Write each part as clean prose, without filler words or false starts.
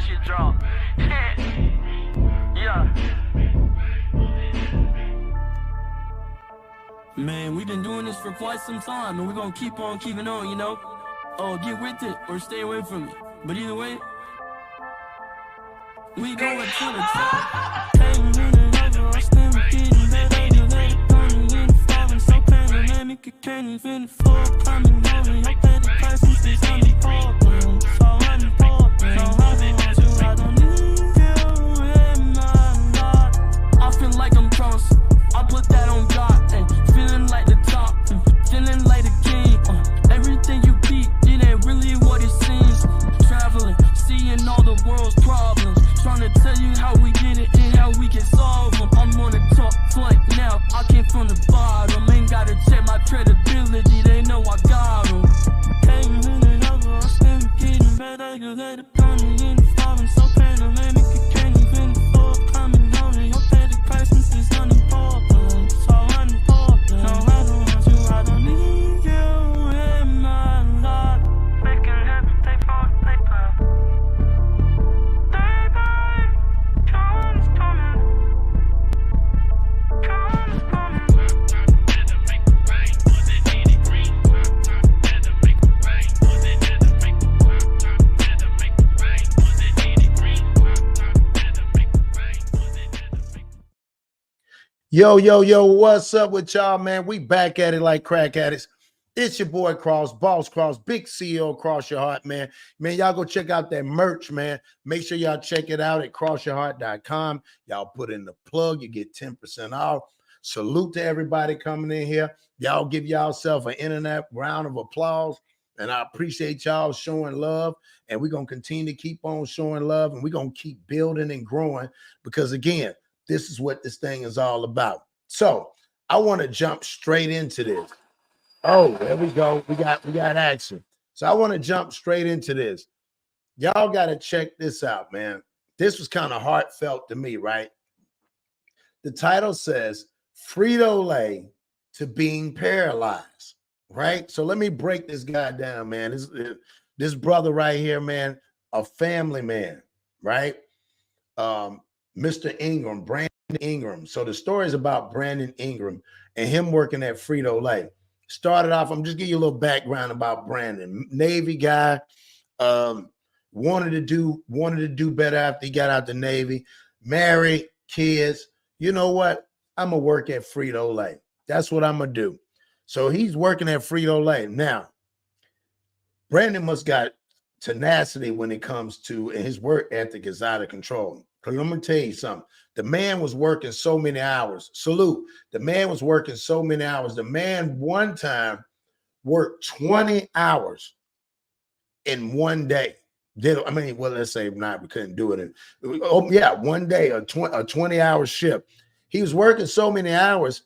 shit drop. Yeah. Man, we've been doing this for quite some time, and we're gonna keep on keeping on, you know? Oh, get with it or stay away from it. But either way, we going to the top. Can't even afford coming over. Your petty crisis is unimportant. So unimportant. So unimportant. I don't need you in my life. I feel like I'm cross. I put that on God. Feeling like the top. Feeling like the king. Everything you beat, it ain't really what it seems. Traveling, seeing all the world's problems. Trying to tell you how we get it and how we can solve them. I'm on the top flight now. I came from the bottom. Ain't gotta check my credibility. They know I got them. Came in and over. I stand getting better. You let it burn me in the falling. So pandemic, you can't even afford coming over. Your petty crisis is unimportant. So unimportant. No, I don't want you. I don't need you in my life. Making heaven pay for the paper. Yo, what's up with y'all, man? We back at it like crack addicts. It's your boy Cross, Boss Cross, big CEO Cross Your Heart, man. Man, y'all go check out that merch, man. Make sure y'all check it out at KrossYourHeart.com. Y'all put in the plug, you get 10% off. Salute to everybody coming in here. Y'all give y'allself an internet round of applause. And I appreciate y'all showing love. And we're going to continue to keep on showing love. And we're going to keep building and growing. Because, again, this is what this thing is all about. So I want to jump straight into this. Oh, there we go. We got action. So I want to jump straight into this. Y'all got to check this out, man. This was kind of heartfelt to me, right? The title says Frito Lay to being paralyzed, right? So let me break this guy down, man. This brother right here, man, a family man, right? Mr. Ingram, Brandon Ingram. So the story is about Brandon Ingram and him working at Frito Lay. Started off, I'm just giving you a little background about Brandon. Navy guy, wanted to do better after he got out the Navy. Married, kids. You know what? I'm gonna work at Frito Lay. That's what I'm gonna do. So he's working at Frito Lay. Now, Brandon must got tenacity when it comes to, and his work ethic is out of control. Because I'm gonna tell you something. The man was working so many hours. Salute. The man was working so many hours. The man one time worked 20 hours in one day. Let's say not, we couldn't do it. One day, a 20-hour shift. He was working so many hours.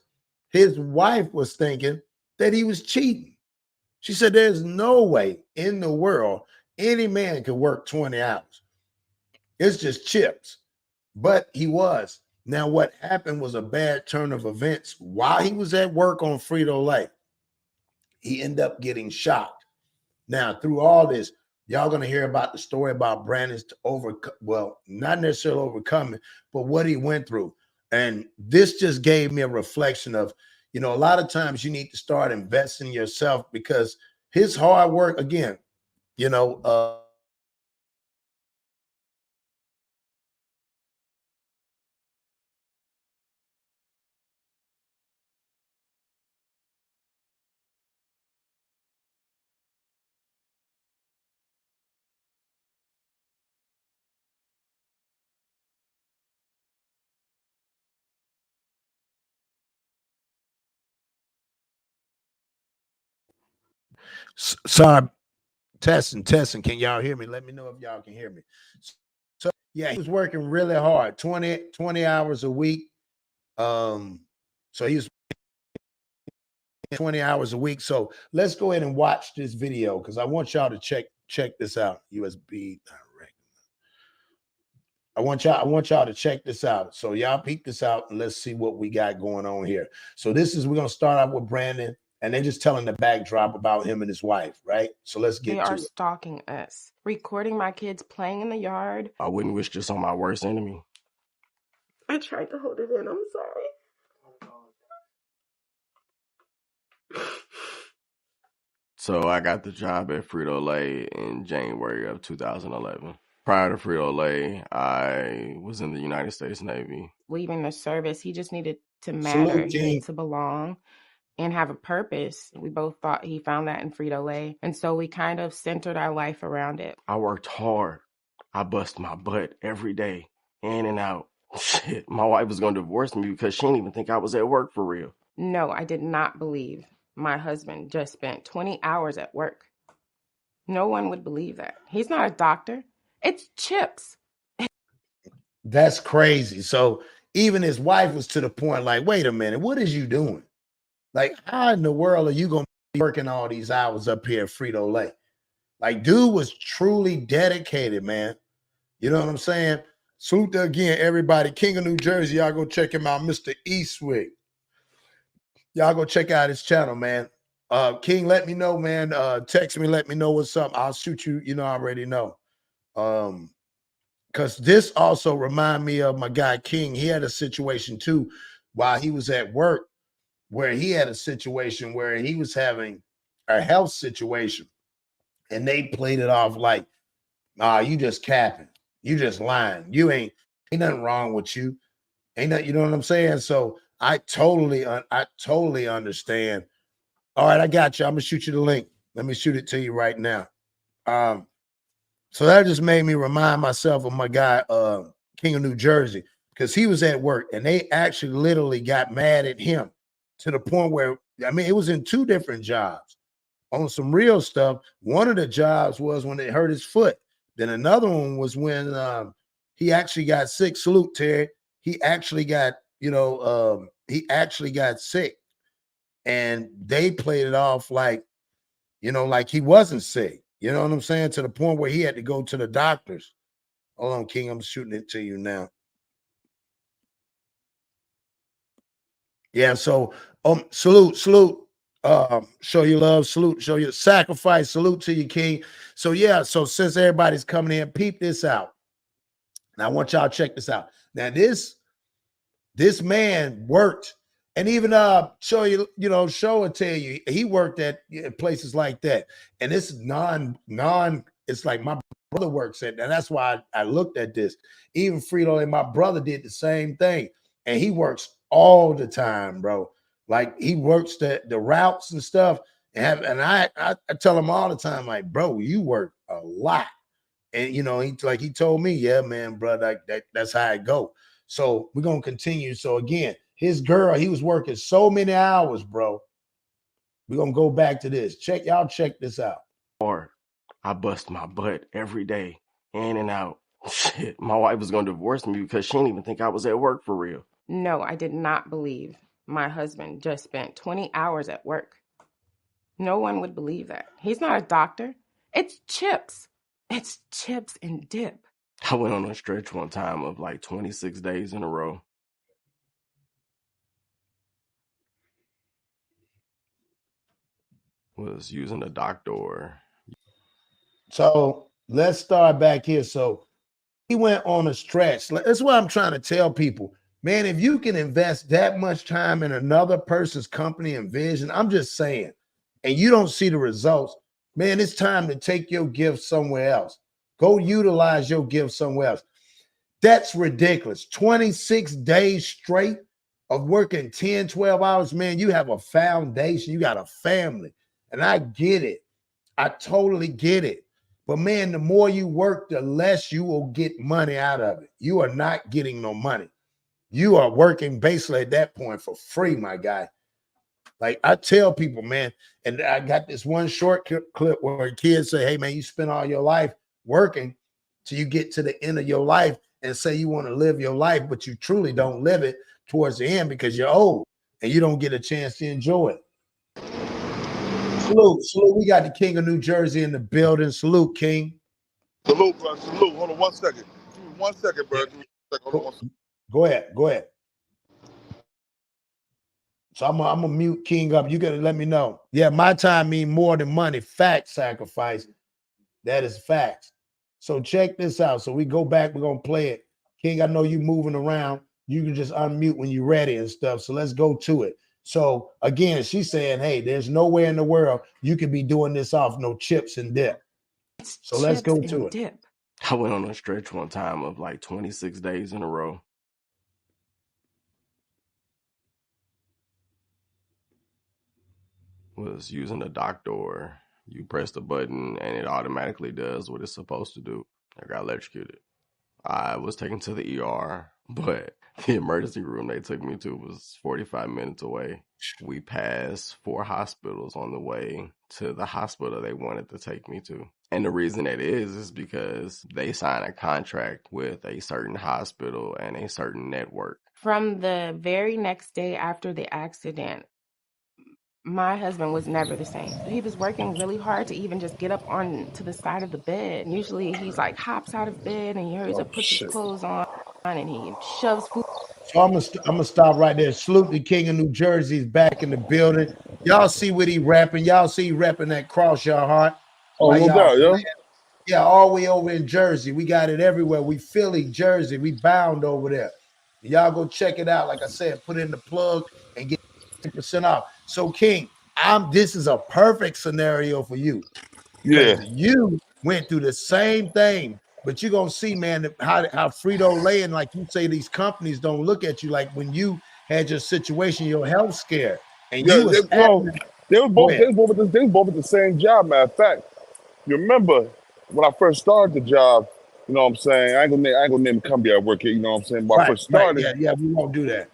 His wife was thinking that he was cheating. She said, there's no way in the world any man could work 20 hours. It's just chips. But he was. Now, what happened was a bad turn of events. While he was at work on Frito Lay, he ended up getting shot. Now, through all this, y'all going to hear about the story about Brandon's not necessarily overcoming, but what he went through. And this just gave me a reflection of, a lot of times you need to start investing in yourself, because his hard work, again, sorry, testing. Can y'all hear me? Let me know if y'all can hear me. So yeah, he was working really hard, 20 hours a week. So he was 20 hours a week. So let's go ahead and watch this video, because I want y'all to check this out. USB direct. I want y'all to check this out. So y'all peek this out and let's see what we got going on here. So we're gonna start out with Brandon. and they're just telling the backdrop about him and his wife, right? So let's get They to are it. stalking us, recording my kids playing in the yard. I wouldn't wish this on my worst enemy. I tried to hold it in. I'm sorry. So I got the job at Frito Lay in January of 2011. Prior to Frito Lay, I was in the United States Navy. Leaving the service, he just needed to matter. Salute, He King. needed to belong and have a purpose. We both thought he found that in Frito Lay. And so we kind of centered our life around it. I worked hard. I bust my butt every day, in and out. Shit, my wife was going to divorce me because she didn't even think I was at work for real. No, I did not believe my husband just spent 20 hours at work. No one would believe that. He's not a doctor. It's chips. That's crazy. So even his wife was to the point like, wait a minute, what is you doing? Like, how in the world are you going to be working all these hours up here at Frito Lay? Like, dude was truly dedicated, man. You know what I'm saying? Salute to, again, everybody. King of New Jersey, y'all go check him out, Mr. Eastwick. Y'all go check out his channel, man. King, let me know, man. Text me, let me know what's up. I'll shoot you, you know, I already know. Because this also remind me of my guy King. He had a situation too while he was at work where he had a situation where he was having a health situation and they played it off like, you just capping. You just lying. You ain't nothing wrong with you. Ain't nothing, you know what I'm saying? So I totally understand. All right, I got you. I'm gonna shoot you the link. Let me shoot it to you right now. So that just made me remind myself of my guy, King of New Jersey, because he was at work and they actually literally got mad at him to the point where, I mean, it was in two different jobs on some real stuff. One of the jobs was when they hurt his foot. Then another one was when he actually got sick. Salute, Terry. He actually got, he actually got sick. And they played it off like, like he wasn't sick. You know what I'm saying? To the point where he had to go to the doctors. Hold on, King. I'm shooting it to you now. Yeah, so salute. Show your love, salute, show your sacrifice, salute to you, King. So yeah, so since everybody's coming in, peep this out. Now I want y'all to check this out. Now this man worked, and even show and tell you he worked at places like that. And this is non, it's like my brother works at, and that's why I looked at this. Even Frito and my brother did the same thing, and he works all the time, bro. Like he works the routes and stuff, and I tell him all the time, like, bro, you work a lot. And he told me, yeah, man, bro, that's how it go. So we're gonna continue. So again, his girl, he was working so many hours, bro. We're gonna go back to this. Check this out. Hard. I bust my butt every day, in and out. Shit, my wife was going to divorce me because she didn't even think I was at work for real. No, I did not believe my husband just spent 20 hours at work. No one would believe that. He's not a doctor. It's chips. It's chips and dip. I went on a stretch one time of like 26 days in a row. Was using a doctor. So let's start back here. So he went on a stretch. That's what I'm trying to tell people. Man, if you can invest that much time in another person's company and vision, I'm just saying, and you don't see the results, man, it's time to take your gift somewhere else. Go utilize your gift somewhere else. That's ridiculous. 26 days straight of working 10, 12 hours, man, you have a foundation. You got a family. And I get it. I totally get it. But man, the more you work, the less you will get money out of it. You are not getting no money. You are working basically at that point for free, my guy. Like I tell people, man, and I got this one short clip where kids say, hey, man, you spend all your life working till you get to the end of your life and say you want to live your life, but you truly don't live it towards the end because you're old and you don't get a chance to enjoy it. Salute. We got the King of New Jersey in the building. Salute, King. Salute, bro. Salute. Hold on 1 second. 1 second, bro. Hold on 1 second. Go ahead. So I'm gonna mute King up. You gotta let me know. Yeah, my time mean more than money. Fact sacrifice. That is facts. So check this out. So we go back, we're gonna play it. King, I know you moving around. You can just unmute when you're ready and stuff. So let's go to it. So again, she's saying, hey, there's nowhere in the world you could be doing this off no chips and dip. It's So let's chips go and to it. dip. I went on a stretch one time of like 26 days in a row. Was using a dock door. You press the button and it automatically does what it's supposed to do. I got electrocuted. I was taken to the ER, but the emergency room they took me to was 45 minutes away. We passed 4 hospitals on the way to the hospital they wanted to take me to. And the reason that is because they sign a contract with a certain hospital and a certain network. From the very next day after the accident, my husband was never the same. He was working really hard to even just get up on to the side of the bed. And usually he's like hops out of bed and he hurries up, puts his clothes on, and he shoves food. So I'm gonna stop right there. Salute the King of New Jersey is back in the building. Y'all see what he rapping. Y'all see he rapping that Cross Your Heart. Oh, no doubt, yo. Yeah, all the way over in Jersey. We got it everywhere. We Philly, Jersey. We bound over there. Y'all go check it out. Like I said, put in the plug and get 10% off. So King, this is a perfect scenario for you. Yeah. You went through the same thing, but you're gonna see, man, how Frito Lay and like you say, these companies don't look at you like when you had your situation, your health scare, and Yeah, you was they were both at the same job, matter of fact. You remember when I first started the job, you know what I'm saying? I ain't gonna name the company I work at, you know what I'm saying? When I first started, yeah, we won't do that.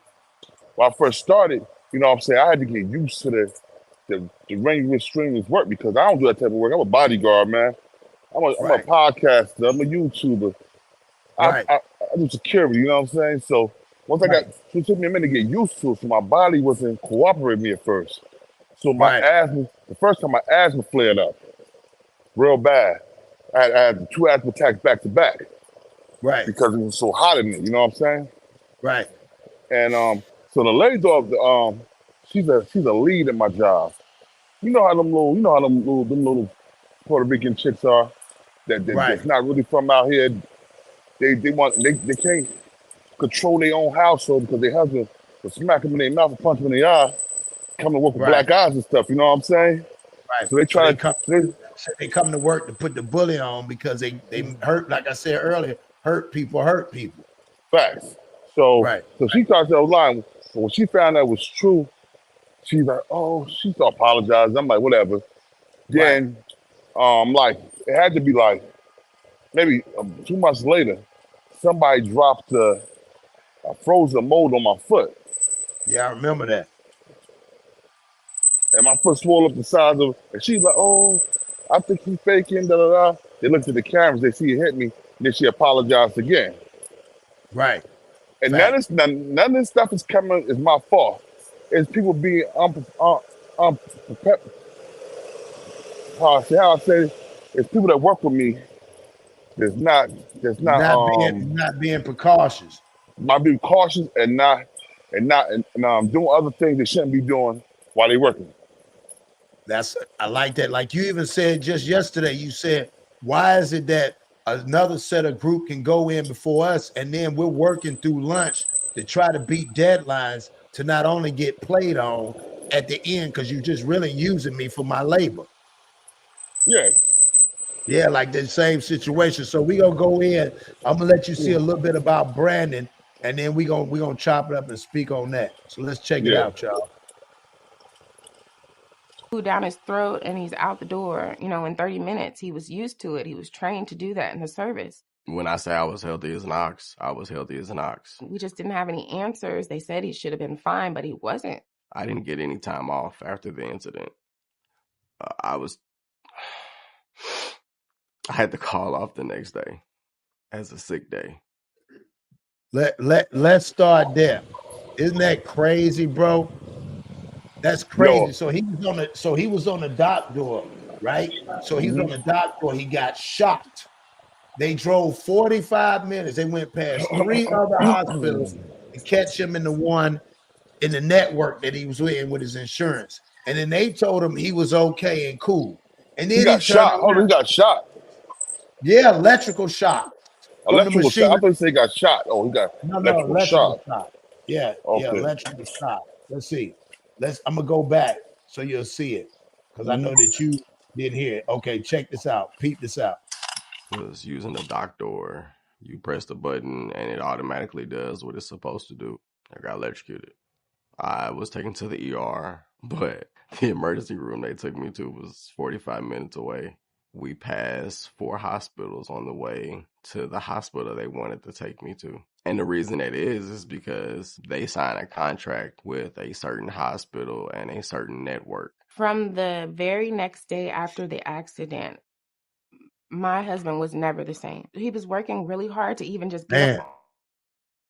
when I first started, you know what I'm saying, I had to get used to the range strenuous work because I don't do that type of work. I'm a bodyguard, man. I'm a podcaster, I'm a YouTuber. I do security, you know what I'm saying? So once it took me a minute to get used to it, so my body wasn't cooperating with me at first. So my asthma, the first time my asthma flared up real bad. I had 2 asthma attacks back to back. Right. Because it was so hot in it, you know what I'm saying? Right. And so the lady dog, she's a lead at my job. You know how them little Puerto Rican chicks are that's not really from out here. They can't control their own household because their husband will smack them in their mouth and punch them in the eye, come to work with black eyes and stuff, you know what I'm saying? Right. So they come to work to put the bully on because they hurt, like I said earlier, hurt people. Facts. So she thought that was lying. But when she found that was true, she's like, oh, she started apologizing. I'm like, whatever. Then like it had to be like maybe 2 months later, somebody dropped a frozen mold on my foot. Yeah, I remember that. And my foot swelled up the size of, and she's like, oh, I think he's faking, da da da. They looked at the cameras, they see it hit me, and then she apologized again. Right. And none of this stuff is my fault. It's people being unprepared. How I say it, it's people that work with me that's not being precautious. Not being cautious and doing other things they shouldn't be doing while they're working. I like that. Like you even said just yesterday, you said, why is it that another set of group can go in before us and then we're working through lunch to try to beat deadlines to not only get played on at the end because you're just really using me for my labor. Yeah, like the same situation. So we gonna go in. I'm gonna let you see a little bit about Brandon, and then we're gonna chop it up and speak on that. So let's check it out, y'all. Down his throat and he's out the door, in 30 minutes. He was used to it. He was trained to do that in the service. When I say I was healthy as an ox, I was healthy as an ox. We just didn't have any answers. They said he should have been fine, but he wasn't. I didn't get any time off after the incident. I had to call off the next day as a sick day. Let's start there. Isn't that crazy, bro? That's crazy. Yo. So he was on the dock door, right? So he was on the dock door. He got shot. They drove 45 minutes. They went past 3 other hospitals to catch him in the one in the network that he was with his insurance. And then they told him he was okay and cool. And then He got turned shot. Hold on, around. he got shot. Yeah, electrical shock from the Electrical machine. shot. I thought you said he got shot. Oh, he got electrical electrical shot. shock. Yeah, Okay. electrical shock. Let's see. I'm gonna go back so you'll see it because I know that you didn't hear it. Okay, check this out. Peep this out. Was using the dock door. You press the button and it automatically does what it's supposed to do. I got electrocuted. I was taken to the ER, but the emergency room they took me to was 45 minutes away. We passed 4 hospitals on the way to the hospital they wanted to take me to. And the reason that is because they signed a contract with a certain hospital and a certain network. From the very next day after the accident, my husband was never the same. He was working really hard to even just get up.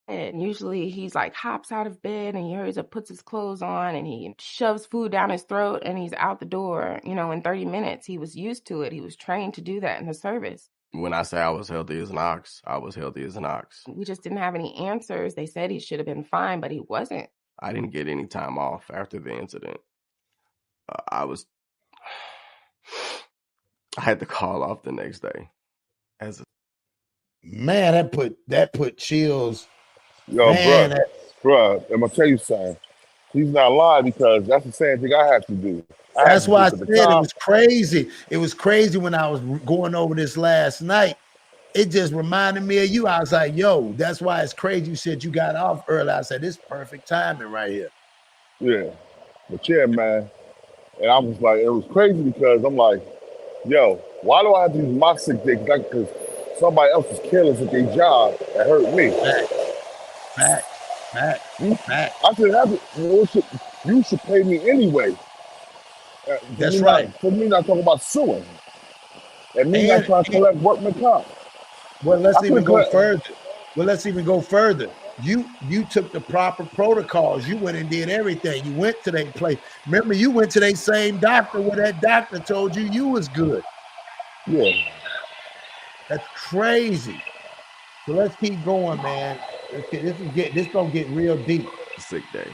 And usually he's like hops out of bed and he hurries up, puts his clothes on, and he shoves food down his throat and he's out the door, in 30 minutes. He was used to it. He was trained to do that in the service. When I say I was healthy as an ox, I was healthy as an ox. We just didn't have any answers. They said he should have been fine, but he wasn't. I didn't get any time off after the incident. I had to call off the next day. Man, that put chills. Yo, bro, I'm gonna tell you something. He's not lying because that's the same thing I have to do. That's why I said it was crazy. It was crazy when I was going over this last night. It just reminded me of you. I was like, yo, that's why it's crazy. You said you got off early. I said, this perfect timing right here. Yeah. But yeah, man. And I was like, it was crazy because I'm like, yo, why do I have to use my sick day? Because somebody else is careless at their job that hurt me. Back. I should have it. You should pay me anyway. That's right. For me not talking about suing. And me not trying to collect workman comp. Well, let's even go further. You took the proper protocols. You went and did everything. You went to that place. Remember, you went to that same doctor where that doctor told you was good. Yeah. That's crazy. So let's keep going, man. This gonna get real deep. Sick day.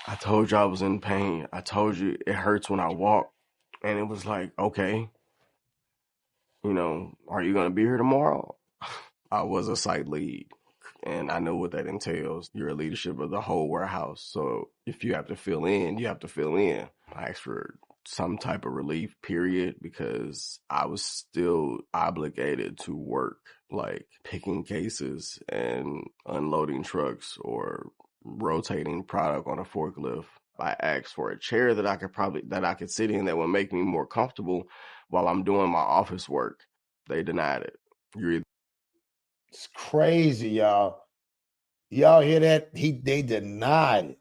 I told you I was in pain. I told you it hurts when I walk. And it was like, okay, are you going to be here tomorrow? I was a site lead, and I know what that entails. You're a leadership of the whole warehouse. So if you have to fill in, you have to fill in. I asked for some type of relief, period, because I was still obligated to work, like picking cases and unloading trucks or rotating product on a forklift. I asked for a chair that I could sit in that would make me more comfortable while I'm doing my office work. They denied it. It's crazy, y'all. Y'all hear that? They denied it.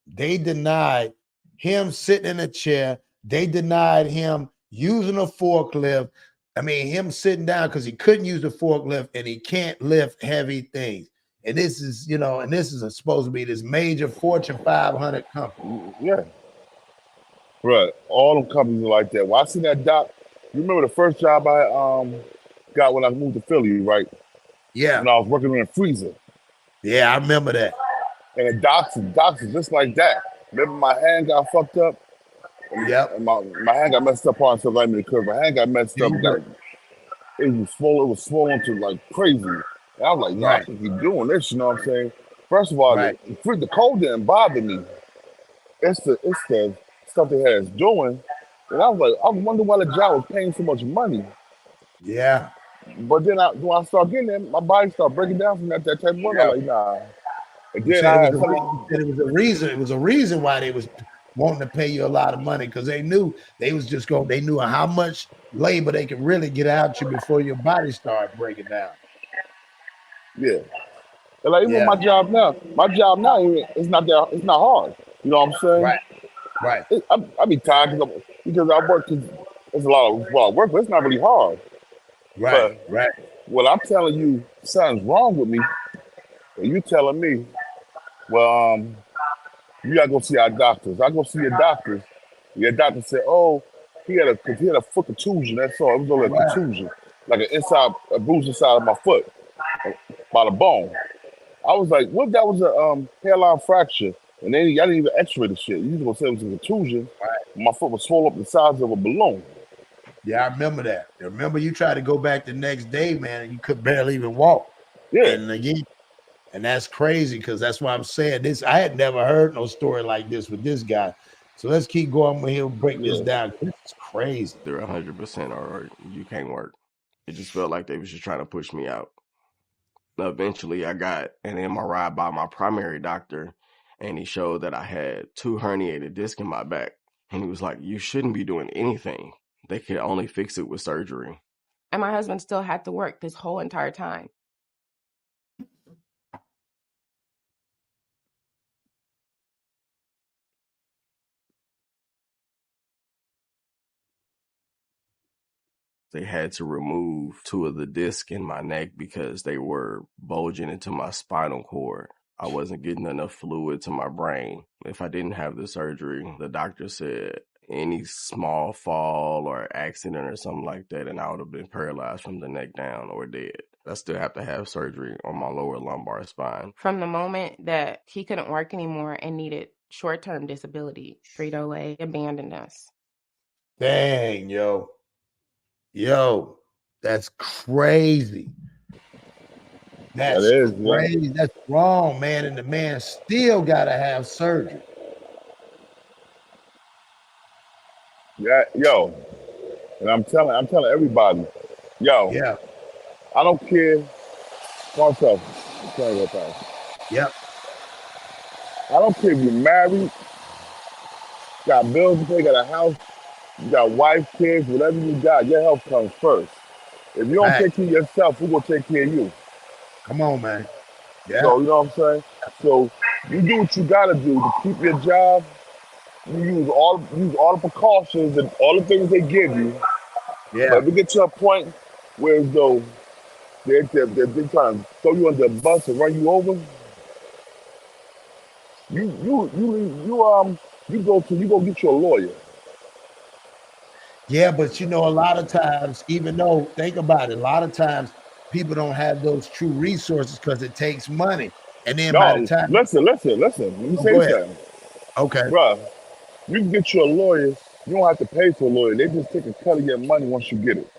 They denied him sitting in a chair. They denied him using a forklift. I mean, him sitting down because he couldn't use the forklift and he can't lift heavy things. And this is, supposed to be this major Fortune 500 company. Yeah. Right. All them companies are like that. When I seen that doc, you remember the first job I got when I moved to Philly, right? Yeah. When I was working in a freezer. Yeah, I remember that. And the docs are just like that. Remember my hand got fucked up? Yep. And my hand got messed up on something like me because my hand got messed up. It was swollen to like crazy. And I was like, I can't keep doing this, you know what I'm saying? First of all, the cold didn't bother me. It's the stuff they had us doing. And I was like, I wonder why the job was paying so much money. Yeah. But then when I started getting there, my body started breaking down from that type of work. I was like, nah. And then it was a reason why they was wanting to pay you a lot of money, because they knew they knew how much labor they could really get out you before your body started breaking down. Yeah. And like even my job now it's not hard. You know what I'm saying? Right. I be tired because I work. It's a lot of work, but it's not really hard. Right. Well, I'm telling you, something's wrong with me, and you telling me, well, you gotta go see our doctors. I go see your doctors. Your doctor said, oh, he had a foot contusion. That's all. It was only a contusion, like a bruise inside of my foot by the bone. I was like, what if that was a hairline fracture? And then I didn't even x-ray the shit. You just gonna say it was a contusion. Right. My foot was swollen up the size of a balloon. Yeah, I remember that. I remember you tried to go back the next day, man, and you could barely even walk. Yeah. And again, and that's crazy because that's why I'm saying this. I had never heard no story like this with this guy. So let's keep going when he'll break this down. This is crazy. They're 100% or you can't work. It just felt like they was just trying to push me out. Eventually, I got an MRI by my primary doctor, and he showed that I had 2 herniated discs in my back. And he was like, you shouldn't be doing anything. They could only fix it with surgery. And my husband still had to work this whole entire time. They had to remove 2 of the discs in my neck because they were bulging into my spinal cord. I wasn't getting enough fluid to my brain. If I didn't have the surgery, the doctor said any small fall or accident or something like that, and I would have been paralyzed from the neck down or dead. I still have to have surgery on my lower lumbar spine. From the moment that he couldn't work anymore and needed short-term disability, Frito Lay abandoned us. Dang, yo. Yo, that's crazy. That's crazy. Yeah. That's wrong, man. And the man still gotta have surgery. Yeah, yo. And I'm telling everybody, yo. Yeah. I don't care. Myself. Yep. I don't care if you're married, got bills to pay, got a house, you got wife, kids, whatever you got, your health comes first. If you don't take care of yourself, who gonna take care of you? Come on, man. Yeah. So, you know what I'm saying? So you do what you gotta do to keep your job. You use all the precautions and all the things they give you. Yeah. But we get to a point where as though they're trying to throw you under a bus and run you over. You go get you a lawyer. Yeah, but you know, a lot of times, even though, think about it, a lot of times people don't have those true resources because it takes money. And then by the time, listen. Let me say something. Okay, bruh, you can get you a lawyer. You don't have to pay for a lawyer. They just take a cut of your money once you get it.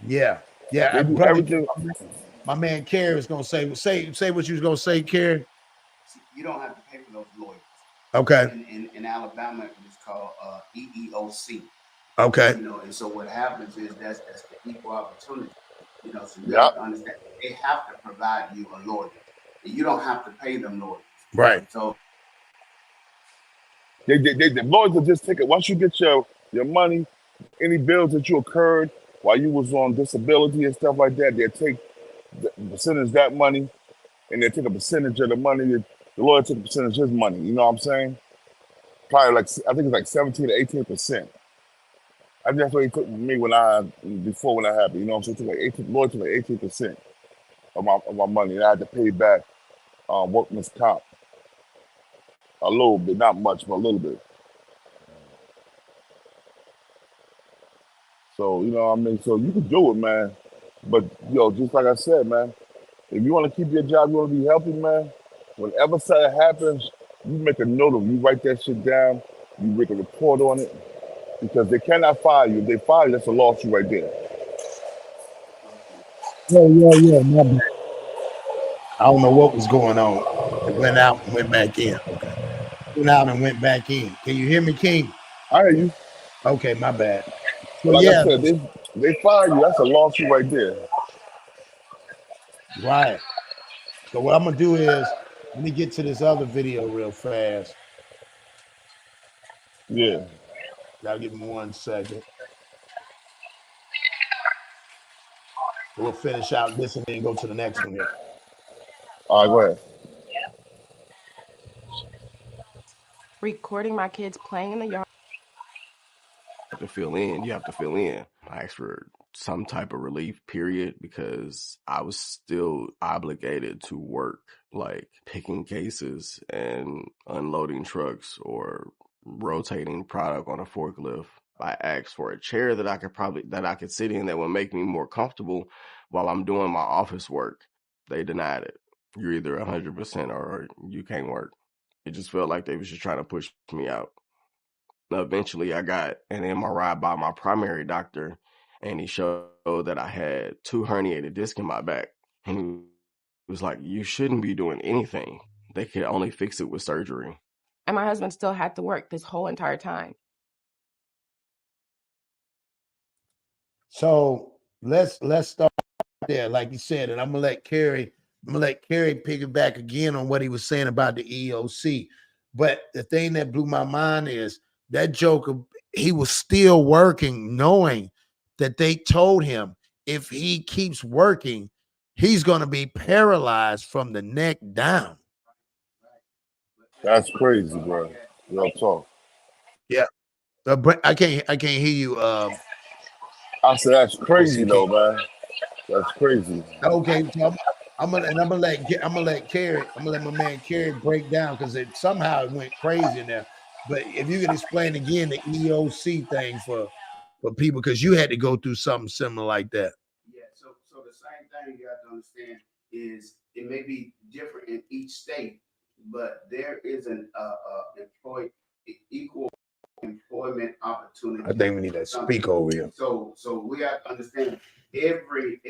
Yeah. They do everything. My man Kerry was gonna say what you was gonna say, Kerry. You don't have to pay for those lawyers. Okay. In Alabama, it's called EEOC. Okay. You know, and so what happens is that's the equal opportunity. You know, so you have to understand they have to provide you a lawyer. You don't have to pay them lawyers. Right. So the lawyers will just take it once you get your money, any bills that you incurred while you was on disability and stuff like that, they'll take the percentage of that money and they take a percentage of the money. The lawyer took a percentage of his money. You know what I'm saying? Probably I think it's like 17 to 18%. I think that's what he took from me when that happened. You know what I'm saying? The lawyer took like 18% of my money, and I had to pay back workman's comp a little bit, not much, but a little bit. So you know what I mean. So you can do it, man. But just like I said, man, if you want to keep your job, you want to be healthy, man. Whenever something happens, you make a note of it. You write that shit down. You make a report on it. Because they cannot fire you. If they fire you, that's a lawsuit right there. Yeah. My bad. I don't know what was going on. It went out and went back in. Okay. Went out and went back in. Can you hear me, King? I hear you. Okay, my bad. So like I said, they fire you, that's a lawsuit right there. Right. So what I'm gonna do is let me get to this other video real fast. Yeah. Y'all give me 1 second. We'll finish out this and then go to the next one here. All right, go ahead. Recording my kids playing in the yard. You have to fill in. I asked for some type of relief, period, because I was still obligated to work, like picking cases and unloading trucks or rotating product on a forklift. I asked for a chair that I could sit in that would make me more comfortable while I'm doing my office work. They denied it. You're either 100% or you can't work. It just felt like they was just trying to push me out. Eventually, I got an MRI by my primary doctor, and he showed that I had 2 herniated discs in my back. And he was like, you shouldn't be doing anything. They could only fix it with surgery. And my husband still had to work this whole entire time. So let's start there, like you said, and I'm gonna let Kerry piggyback again on what he was saying about the EOC. But the thing that blew my mind is that joker, he was still working, knowing that they told him if he keeps working, he's gonna be paralyzed from the neck down. That's crazy, bro. Real talk. Yeah. I can't hear you. I said that's crazy though, man. That's crazy. Okay, so I'm gonna let my man Kerry break down because somehow it went crazy in there. But if you could explain again the EOC thing for people, because you had to go through something similar like that. Yeah, so the same thing you have to understand is it may be different in each state, but there is an equal employment opportunity. I think we need to speak over here. So we have to understand every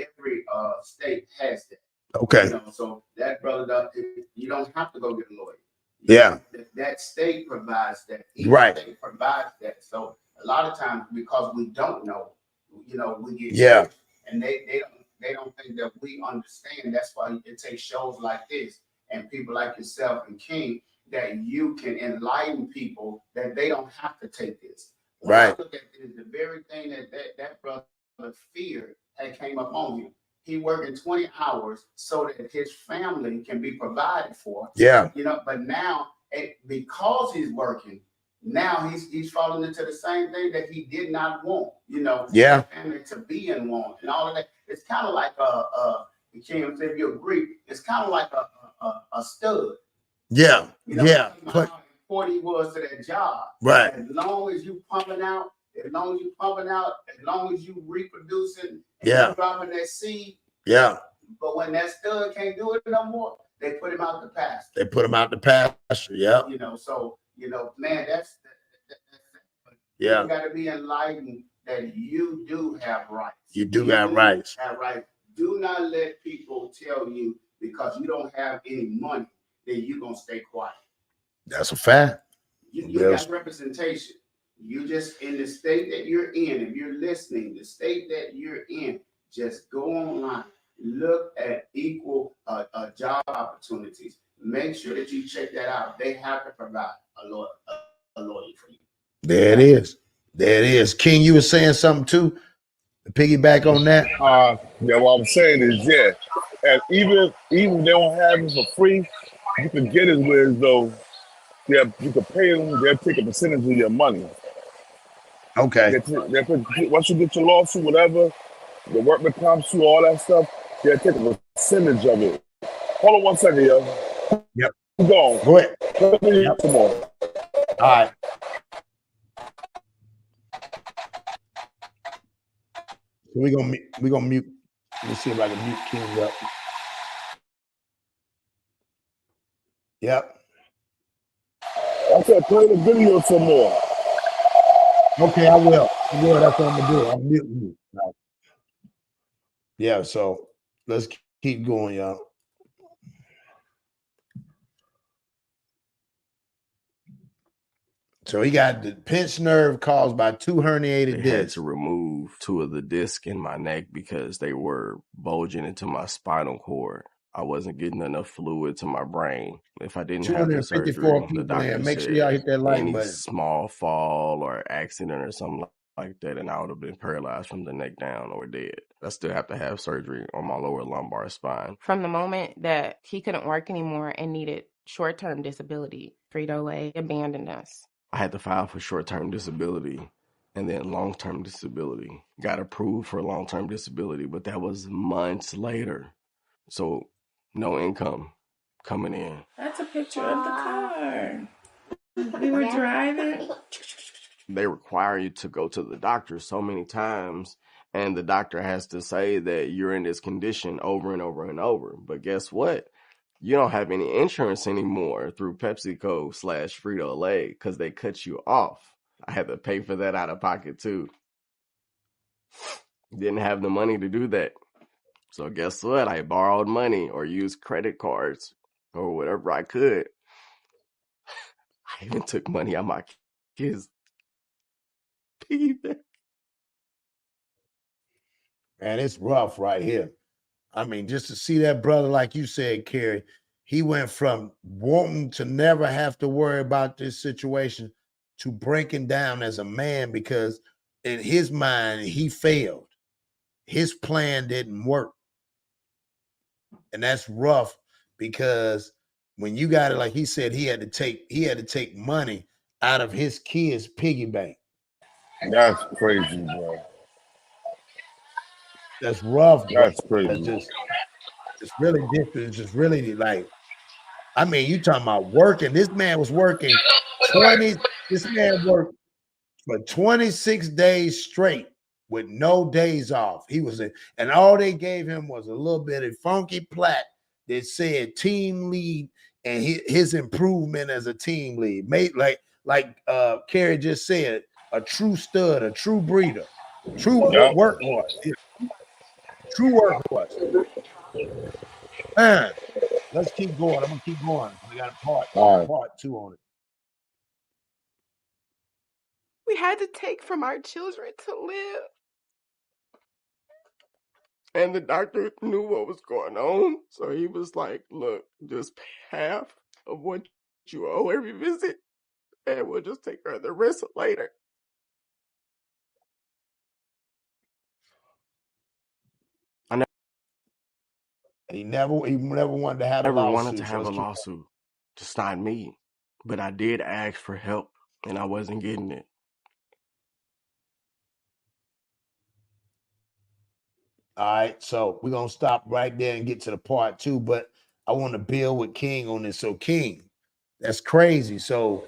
state has that. Okay. So that brother, you don't have to go get a lawyer. Yeah. That state provides that. Each right. State provides that. So a lot of times because we don't know, we get sick, and they don't think that we understand. That's why it takes shows like this and people like yourself and King that you can enlighten people that they don't have to take this. When I look at this, the very thing that brother feared had came up on him. He working 20 hours so that his family can be provided for. Yeah. But now because he's working, now he's falling into the same thing that he did not want. Yeah. Family to be in want and all of that. It's kind of like Kim, if you agree, it's kind of like a stud. Yeah. Yeah. How important he was to that job. Right. As long as you pumping out, as long as you reproducing, and you dropping that seed. Yeah. But when that stud can't do it no more, they put him out the pasture. Yeah. So man, that's you got to be enlightened that you do have rights. You do have rights. Do not let people tell you because you don't have any money that you're gonna stay quiet. That's a fact. You got representation. You just in the state that you're in. If you're listening, the state that you're in, just go online, look at equal job opportunities. Make sure that you check that out. They have to provide a lawyer for you. There it is. There it is. King, you were saying something too? To piggyback on that? Yeah, what I'm saying is, and even if they don't have it for free, you can get it with though. Yeah, you can pay them. They'll take a percentage of your money. Okay. Once you get your lawsuit, whatever, the workman comp suit, all that stuff, they'll take a percentage of it. Hold on 1 second, yo. Yep. Keep going. Go ahead. Yep. Come on. All right. So we're gonna mute. Let me see if I can mute King up. Yep. I said play the video some more. Okay, I will. That's what I'm gonna do. I'm muting you. Right. Yeah, so let's keep going, y'all. So he got the pinched nerve caused by 2 herniated discs. They had to remove 2 of the discs in my neck because they were bulging into my spinal cord. I wasn't getting enough fluid to my brain. If I didn't have the surgery, the doctor make said sure y'all hit that like any button. small fall or accident or something like that, and I would have been paralyzed from the neck down or dead. I still have to have surgery on my lower lumbar spine. From the moment that he couldn't work anymore and needed short-term disability, Frito Lay abandoned us. I had to file for short-term disability and then long-term disability. Got approved for long-term disability, but that was months later. So no income coming in. That's a picture of the car. We were driving. They require you to go to the doctor so many times, and the doctor has to say that you're in this condition over and over and over. But guess what? You don't have any insurance anymore through PepsiCo / Frito Lay because they cut you off. I had to pay for that out of pocket too. Didn't have the money to do that. So guess what? I borrowed money or used credit cards or whatever I could. I even took money out my kids' piggy bank. Man, it's rough right here. I mean, just to see that brother, like you said, Kerry, he went from wanting to never have to worry about this situation to breaking down as a man because in his mind, he failed. His plan didn't work. And that's rough because when you got it, like he said, he had to take money out of his kids' piggy bank. That's crazy, bro. That's rough, bro. That's crazy. It's really different. It's just really like, I mean, you talking about working. This man was working this man worked for 26 days straight with no days off. He was and all they gave him was a little bit of funky plaque that said team lead and his improvement as a team lead. Made like Kerry just said, a true stud, a true breeder, true workhorse. True workhorse. Man, let's keep going. I'm gonna keep going. We got a part 2 on it. We had to take from our children to live. And the doctor knew what was going on. So he was like, look, just pay half of what you owe every visit. And we'll just take care of the rest later. He never wanted to have a lawsuit. Wanted to have a lawsuit. Just not me. But I did ask for help and I wasn't getting it. All right, so we're gonna stop right there and get to the part 2, but I want to build with King on this. So King, that's crazy. So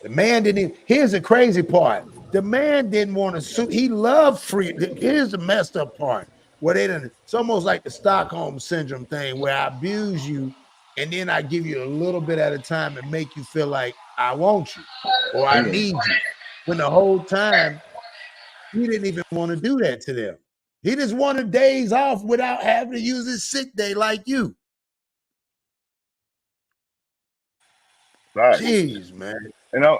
the man didn't even, here's the crazy part. The man didn't want to sue. He loved free. Here's the messed up part. Where it's almost like the Stockholm syndrome thing where I abuse you and then I give you a little bit at a time and make you feel like I want you or I need you. When the whole time he didn't even want to do that to them. He just wanted days off without having to use his sick day like you. Right. Jeez, man. And now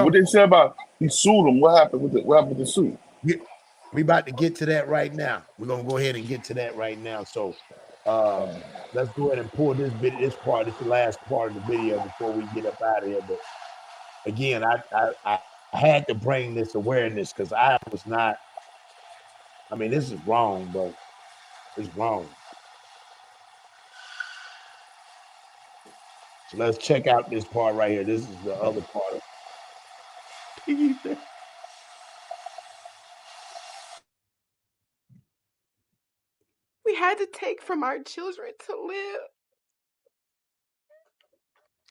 what they say about he sued him? What happened with the suit? We about to get to that right now. We're gonna go ahead and get to that right now. So let's go ahead and pull this part. This is the last part of the video before we get up out of here. But again, I had to bring this awareness because I was not. I mean, this is wrong, but it's wrong. So let's check out this part right here. This is the other part. We had to take from our children to live.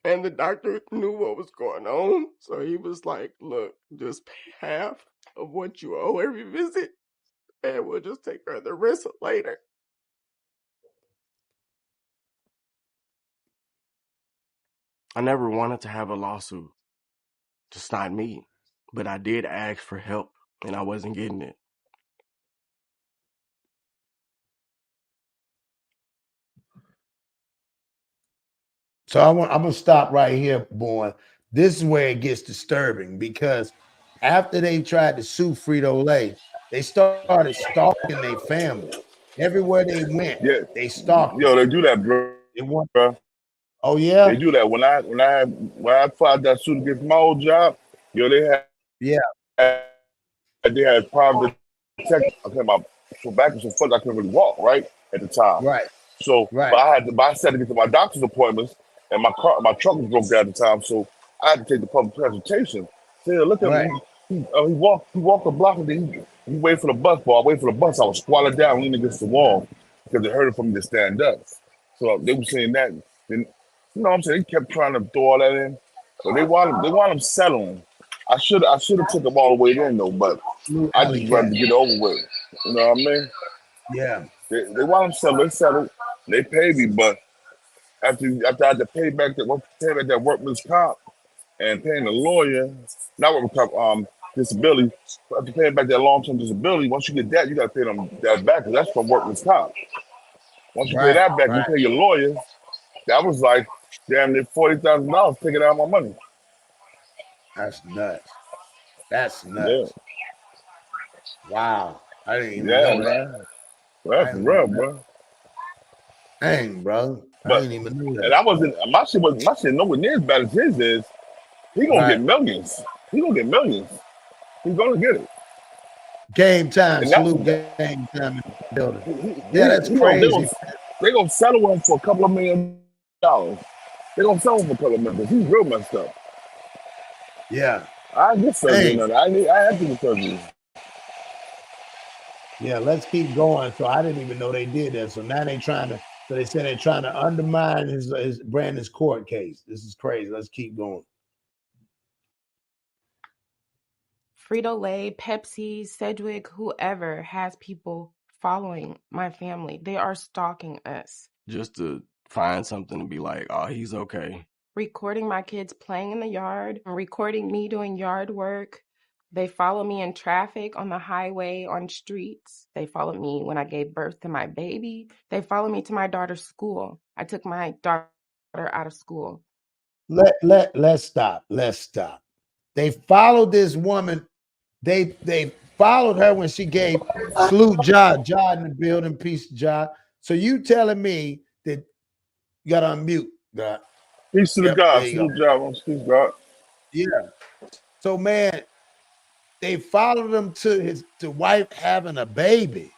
And the doctor knew what was going on. So he was like, look, just pay half of what you owe every visit. And we'll just take care of the rest later. I never wanted to have a lawsuit. Just not me. But I did ask for help and I wasn't getting it. So I'm gonna stop right here, boy. This is where it gets disturbing because after they tried to sue Frito Lay, they started stalking their family. Everywhere they went, they stalked. Yo, they do that, bro. Oh yeah, they do that. When I filed that suit against my old job, yo, they had private protection. So back in some fuck, I couldn't really walk right at the time. Right. So but I had to get to my doctor's appointments, and my truck was broke down at the time, so I had to take the public transportation. So look at him. He walked the block, and then he waited for the bus. While I waited for the bus, I was squatted down, leaning against the wall because it hurted for me to stand up. So they were saying that. Then you know what I'm saying? They kept trying to throw all that in. So they wound up settling. I should have took them all the way in though, but I just wanted to get over with. You know what I mean? Yeah. They wound up settling. They settled. They paid me, but after I had to pay back that workman's comp and paying the lawyer, not workman's comp, disability. After paying back that long-term disability, once you get that, you got to pay them that back because that's from workman's comp. Once you pay that back, you pay your lawyer. That was like damn near $40,000 taken out of my money. That's nuts. That's nuts. Yeah. Wow. I didn't even know that. Man. Well, that's real, bro. Dang, bro. I didn't even know that. And my shit nowhere near as bad as his is. He gonna get millions. He gonna get millions. He's gonna get it. Game time, salute game time in the building. That's crazy. They gonna settle him for a couple of $1 million. They gonna settle him for a couple of million. He's real messed up. Yeah. I get surgery. I have to get surgery. Yeah, let's keep going. So I didn't even know they did that. So now they said they're trying to undermine his Brandon's court case. This is crazy. Let's keep going. Frito Lay, Pepsi, Sedgwick, whoever has people following my family. They are stalking us. Just to find something to be like, oh, he's okay. Recording my kids playing in the yard, recording me doing yard work. They follow me in traffic, on the highway, on streets. They followed me when I gave birth to my baby. They followed me to my daughter's school. I took my daughter out of school. Let's stop. Let's stop. They followed this woman. They followed her when she gave salute Ja in the building, peace Ja. So you telling me that you got to unmute, God. Peace to the God. Salute Ja. Peace, God. Yeah. So man, they followed him to wife having a baby.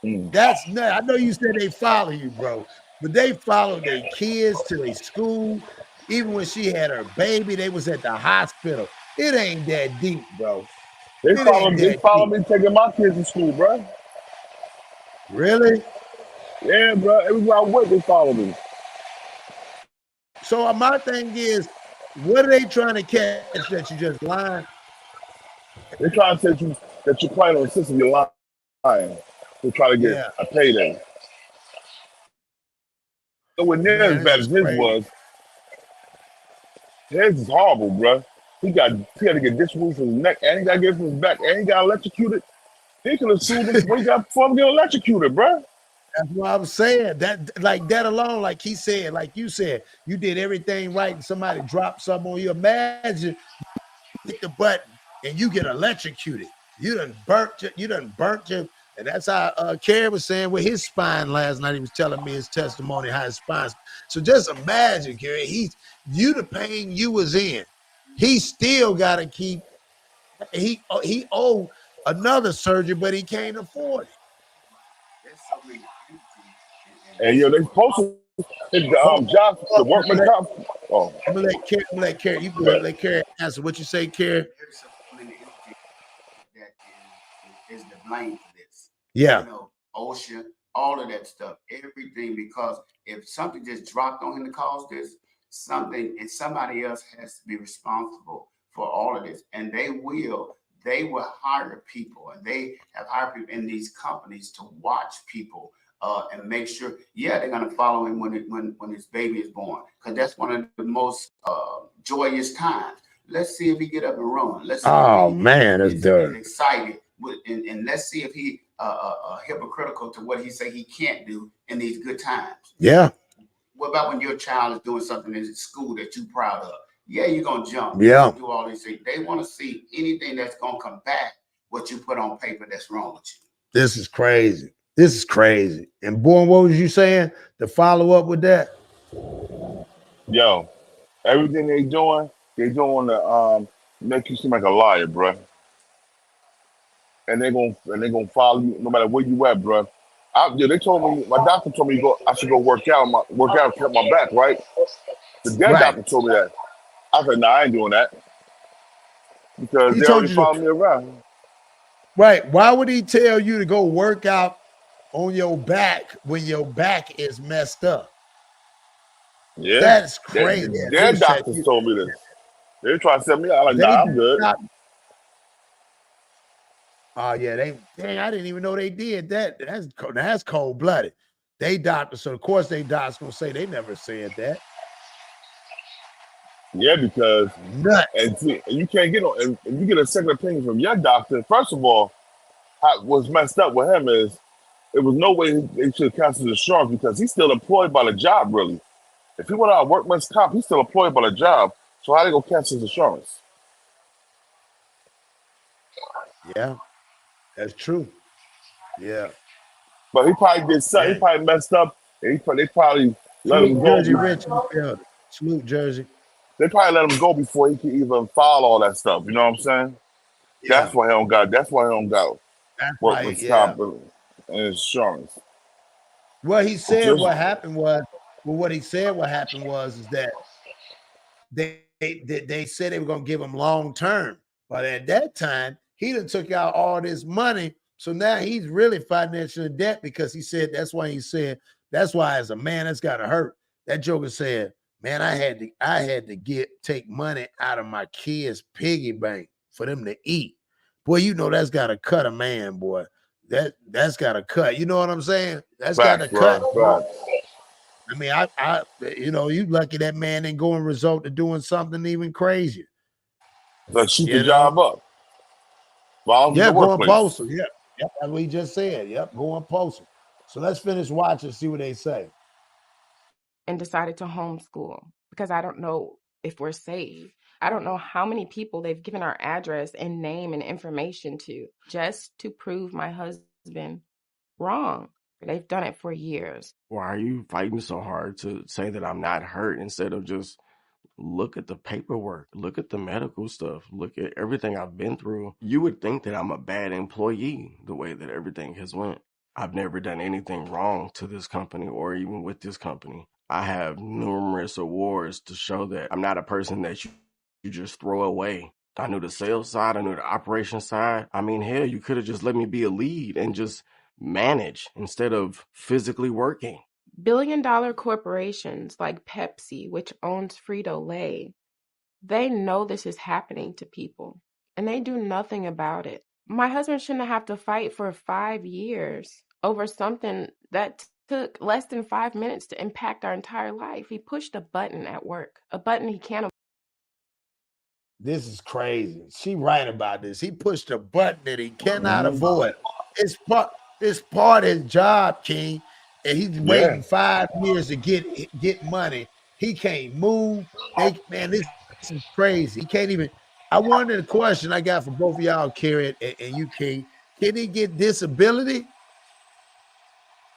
That's nuts. I know you said they follow you, bro, but they followed their kids to their school. Even when she had her baby, they was at the hospital. It ain't that deep, bro. They follow me taking my kids to school, bro. Really? Yeah, bro. Everywhere I went, they follow me. So my thing is, what are they trying to catch that you just lying? They're trying to say that you're playing on the system, you're lying. They're trying to get a payday. So when near as bad as his was, his is horrible, bro. He had to get diswound from his neck, and he got to get from his back, and he got electrocuted. He could have sued him when he got before getting electrocuted, bro. That's what I'm saying. That like that alone, like he said, like you said, you did everything right, and somebody dropped something on you. Imagine you hit the button and you get electrocuted. You done burnt your, and that's how Kerry was saying with his spine last night. He was telling me his testimony, how his spine. So just imagine, Kerry, the pain you was in. He still got to keep. He owed another surgery, but he can't afford it. And they posted the workman comp. Oh, I'm gonna let Kerry. You go ahead, let Kerry answer. What you say, Kerry? That is the blame for this. Yeah. OSHA, all of that stuff, everything. Because if something just dropped on him to cause this, somebody else has to be responsible for all of this, and they will hire people, and they have hired people in these companies to watch people and make sure, they're gonna follow him when his baby is born, because that's one of the most joyous times. Let's see if he get up and run. Let's see if he's excited, and let's see if he hypocritical to what he say he can't do in these good times. Yeah. What about when your child is doing something in school that you're proud of? Yeah, you're going to jump. Yeah. Do all these things. They want to see anything that's going to combat what you put on paper that's wrong with you. This is crazy. This is crazy. And boy, what was you saying to follow up with that? Yo, everything they doing to make you seem like a liar, bro. And they're gonna follow you no matter where you at, bro. They told me, my doctor told me I should go work out and cut my back, right? The dead doctor told me that. I said, I ain't doing that. Because they already followed me around. Right. Why would he tell you to go work out on your back when your back is messed up? Yeah. That's crazy. Their doctors told me this. They trying to set me out. I'm like, I'm good. Oh yeah, I didn't even know they did that. That's cold-blooded. They doctor, so of course they doctor's gonna say they never said that. Yeah, because and you can't get on. If you get a second opinion from your doctor, first of all, what's messed up with him is there was no way they should cancel his insurance because he's still employed by the job. Really, if he went out workman's comp, he's still employed by the job. So how they gonna cancel his insurance? Yeah, that's true. Yeah, but he probably did something. yeah. He probably messed up. And they probably let him Salute go. Jersey Rich in the building. Salute Jersey. They probably let him go before he could even file all that stuff. You know what I'm saying? Yeah. That's why he don't got. That's why he don't got workman's comp and insurance. Well, he said what happened was. Well, what he said what happened was is that they said they were gonna give him long term, but at that time he done took out all this money, so now he's really financially in debt because he said that's why as a man that's gotta hurt. That joker said, man, I had to take money out of my kids' piggy bank for them to eat. Boy, you know that's gotta cut a man, boy. That's gotta cut. You know what I'm saying? That's gotta cut. I mean, I you lucky that man ain't going result to doing something even crazier. Like shoot the job up. Yeah, going postal. Yeah, yep, that's what he just said. Yep, going postal. So let's finish watching, see what they say. And decided to homeschool because I don't know if we're safe. I don't know how many people they've given our address and name and information to just to prove my husband wrong. They've done it for years. Why are you fighting so hard to say that I'm not hurt instead of just look at the paperwork, look at the medical stuff, look at everything I've been through? You would think that I'm a bad employee the way that everything has went. I've never done anything wrong to this company or even with this company. I have numerous awards to show that I'm not a person that you just throw away. I knew the sales side, I knew the operation side. I mean, hell, you could have just let me be a lead and just manage instead of physically working. Billion-dollar corporations like Pepsi, which owns Frito Lay, they know this is happening to people and they do nothing about it. My husband shouldn't have to fight for 5 years over something that took less than 5 minutes to impact our entire life. He pushed a button at work, a button he can't. This is crazy. She right about this. He pushed a button that he cannot avoid. It's part of his job, King, and he's waiting 5 years to get money. He can't move. Man, this is crazy. He can't even. I wonder the question I got for both of y'all, Kerry and you, King. Can he get disability?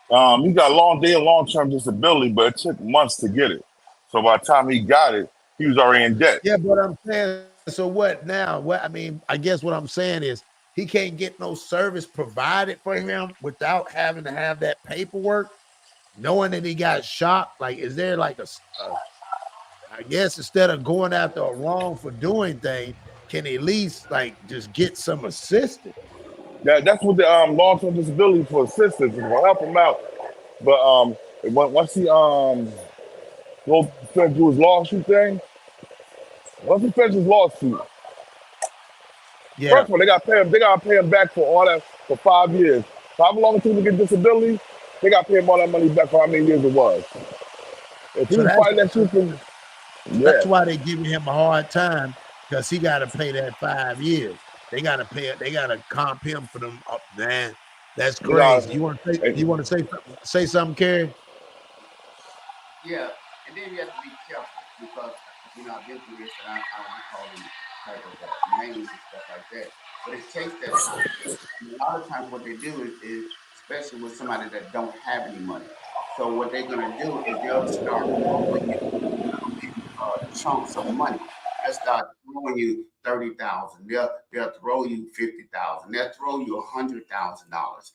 He got long-term disability, but it took months to get it. So by the time he got it, he was already in debt. Yeah, but I'm saying, so what now? What I mean, I guess what I'm saying is he can't get no service provided for him without having to have that paperwork, knowing that he got shot. Like, is there like I guess instead of going after a wrong for doing things, can he at least like just get some assistance? That's what the long-term disability for assistance is gonna help him out. But once he go finish his lawsuit thing, once he finishes his lawsuit, first of all, they gotta pay him back for all that for 5 years. So how long it took to get disability, they gotta pay him all that money back for how many years it was. If he fighting that shit, that's why they're giving him a hard time, because he got to pay that 5 years. They got to pay it. They got to comp him for them. Oh, man, that's crazy. You want to say something, Kerry? Yeah, and then you have to be careful because I've been through this, and I call them type of names and stuff like that. But it takes that time. A lot of times, what they do is especially with somebody that don't have any money. So what they're gonna do is they'll start throwing you chunks of money. They'll start throwing you 30,000. They'll throw you 50,000. They'll throw you $100,000,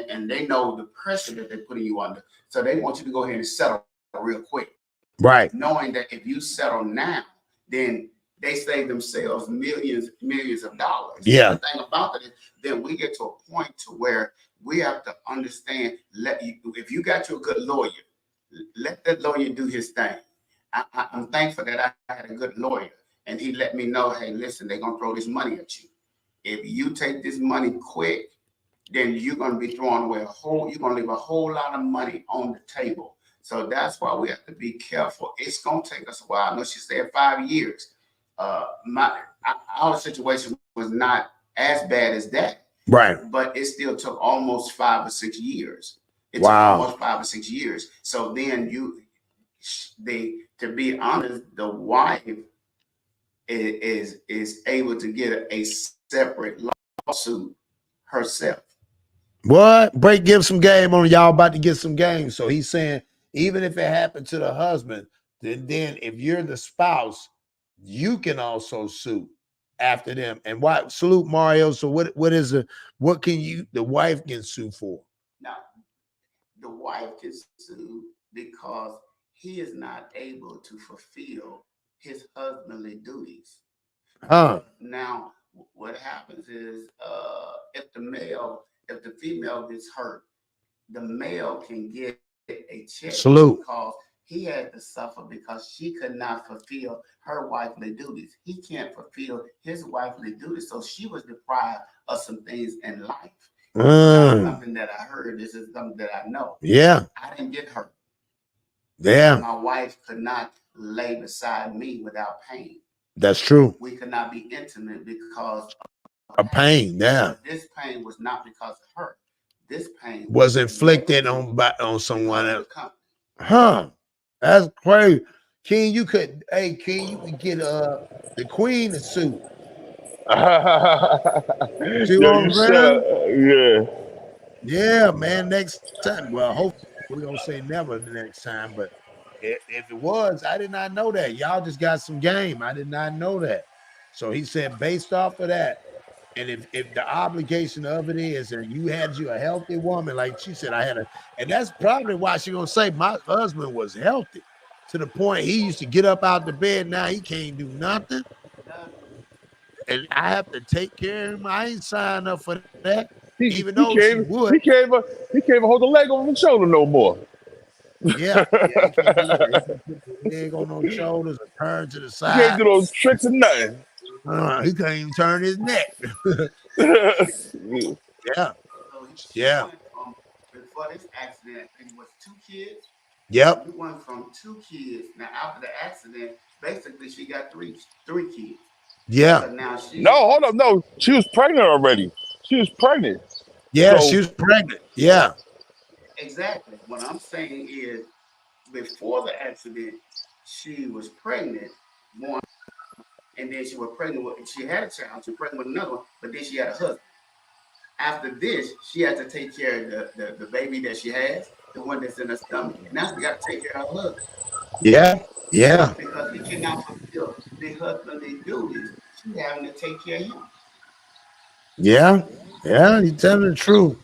and they know the pressure that they're putting you under. So they want you to go ahead and settle real quick, right? Knowing that if you settle now, then they save themselves millions of dollars. Yeah. The thing about it is, then we get to a point to where we have to understand. If you got you a good lawyer, let that lawyer do his thing. I'm thankful that I had a good lawyer, and he let me know, hey, listen, they're gonna throw this money at you. If you take this money quick, then you're going to be throwing away you're going to leave a whole lot of money on the table. So that's why we have to be careful. It's going to take us a while. I know she said 5 years. Our situation was not as bad as that. Right. But it still took almost 5 or 6 years. It took almost 5 or 6 years. So then to be honest, the wife is able to get a separate lawsuit herself. What? Give some game on y'all about to get some game. So he's saying even if it happened to the husband, then if you're the spouse, you can also sue after them. And why? Salute Mario. So what can the wife can sue for? Now, the wife can sue because he is not able to fulfill his husbandly duties. Now, what happens is if the female gets hurt, the male can get a check. Salute. Because he had to suffer because she could not fulfill her wifely duties. He can't fulfill his wifely duties. So she was deprived of some things in life. Not something that I heard. This is something that I know. Yeah. I didn't get hurt. Yeah. My wife could not lay beside me without pain. That's true. We could not be intimate because of pain. Yeah. But this pain was not because of her. This pain was inflicted on someone else. Huh. That's crazy. King, you could get the queen to sue. See what I'm saying? Yeah, man. Next time. Well, hopefully we don't say never the next time, but if it was, I did not know that. Y'all just got some game. I did not know that. So he said, based off of that, and if the obligation of it is, and you had a healthy woman, like she said, and that's probably why she gonna say my husband was healthy to the point he used to get up out the bed. Now he can't do nothing, and I have to take care of him. I ain't signed up for that. Even though she would, he can't even hold the leg over his shoulder no more. Yeah, he ain't got no shoulders or turn to the side. He can't do those tricks or nothing. He can't even turn his neck. Yeah. Yeah. Before this accident, it was 2 kids. Yep. We went from 2 kids. Now after the accident, basically she got three kids. Yeah. So now hold up. No, she was pregnant already. She was pregnant. Yeah, she was pregnant. Yeah. Exactly. What I'm saying is, before the accident, she was pregnant, one, and then she was pregnant with. She had a child. She was pregnant with another one, but then she had a husband. After this, she had to take care of the baby that she has, the one that's in her stomach. Now she got to take care of her husband. Yeah. Yeah. Because he cannot fulfill the husbandly duties. She's having to take care of him. Yeah. Yeah. You telling the truth.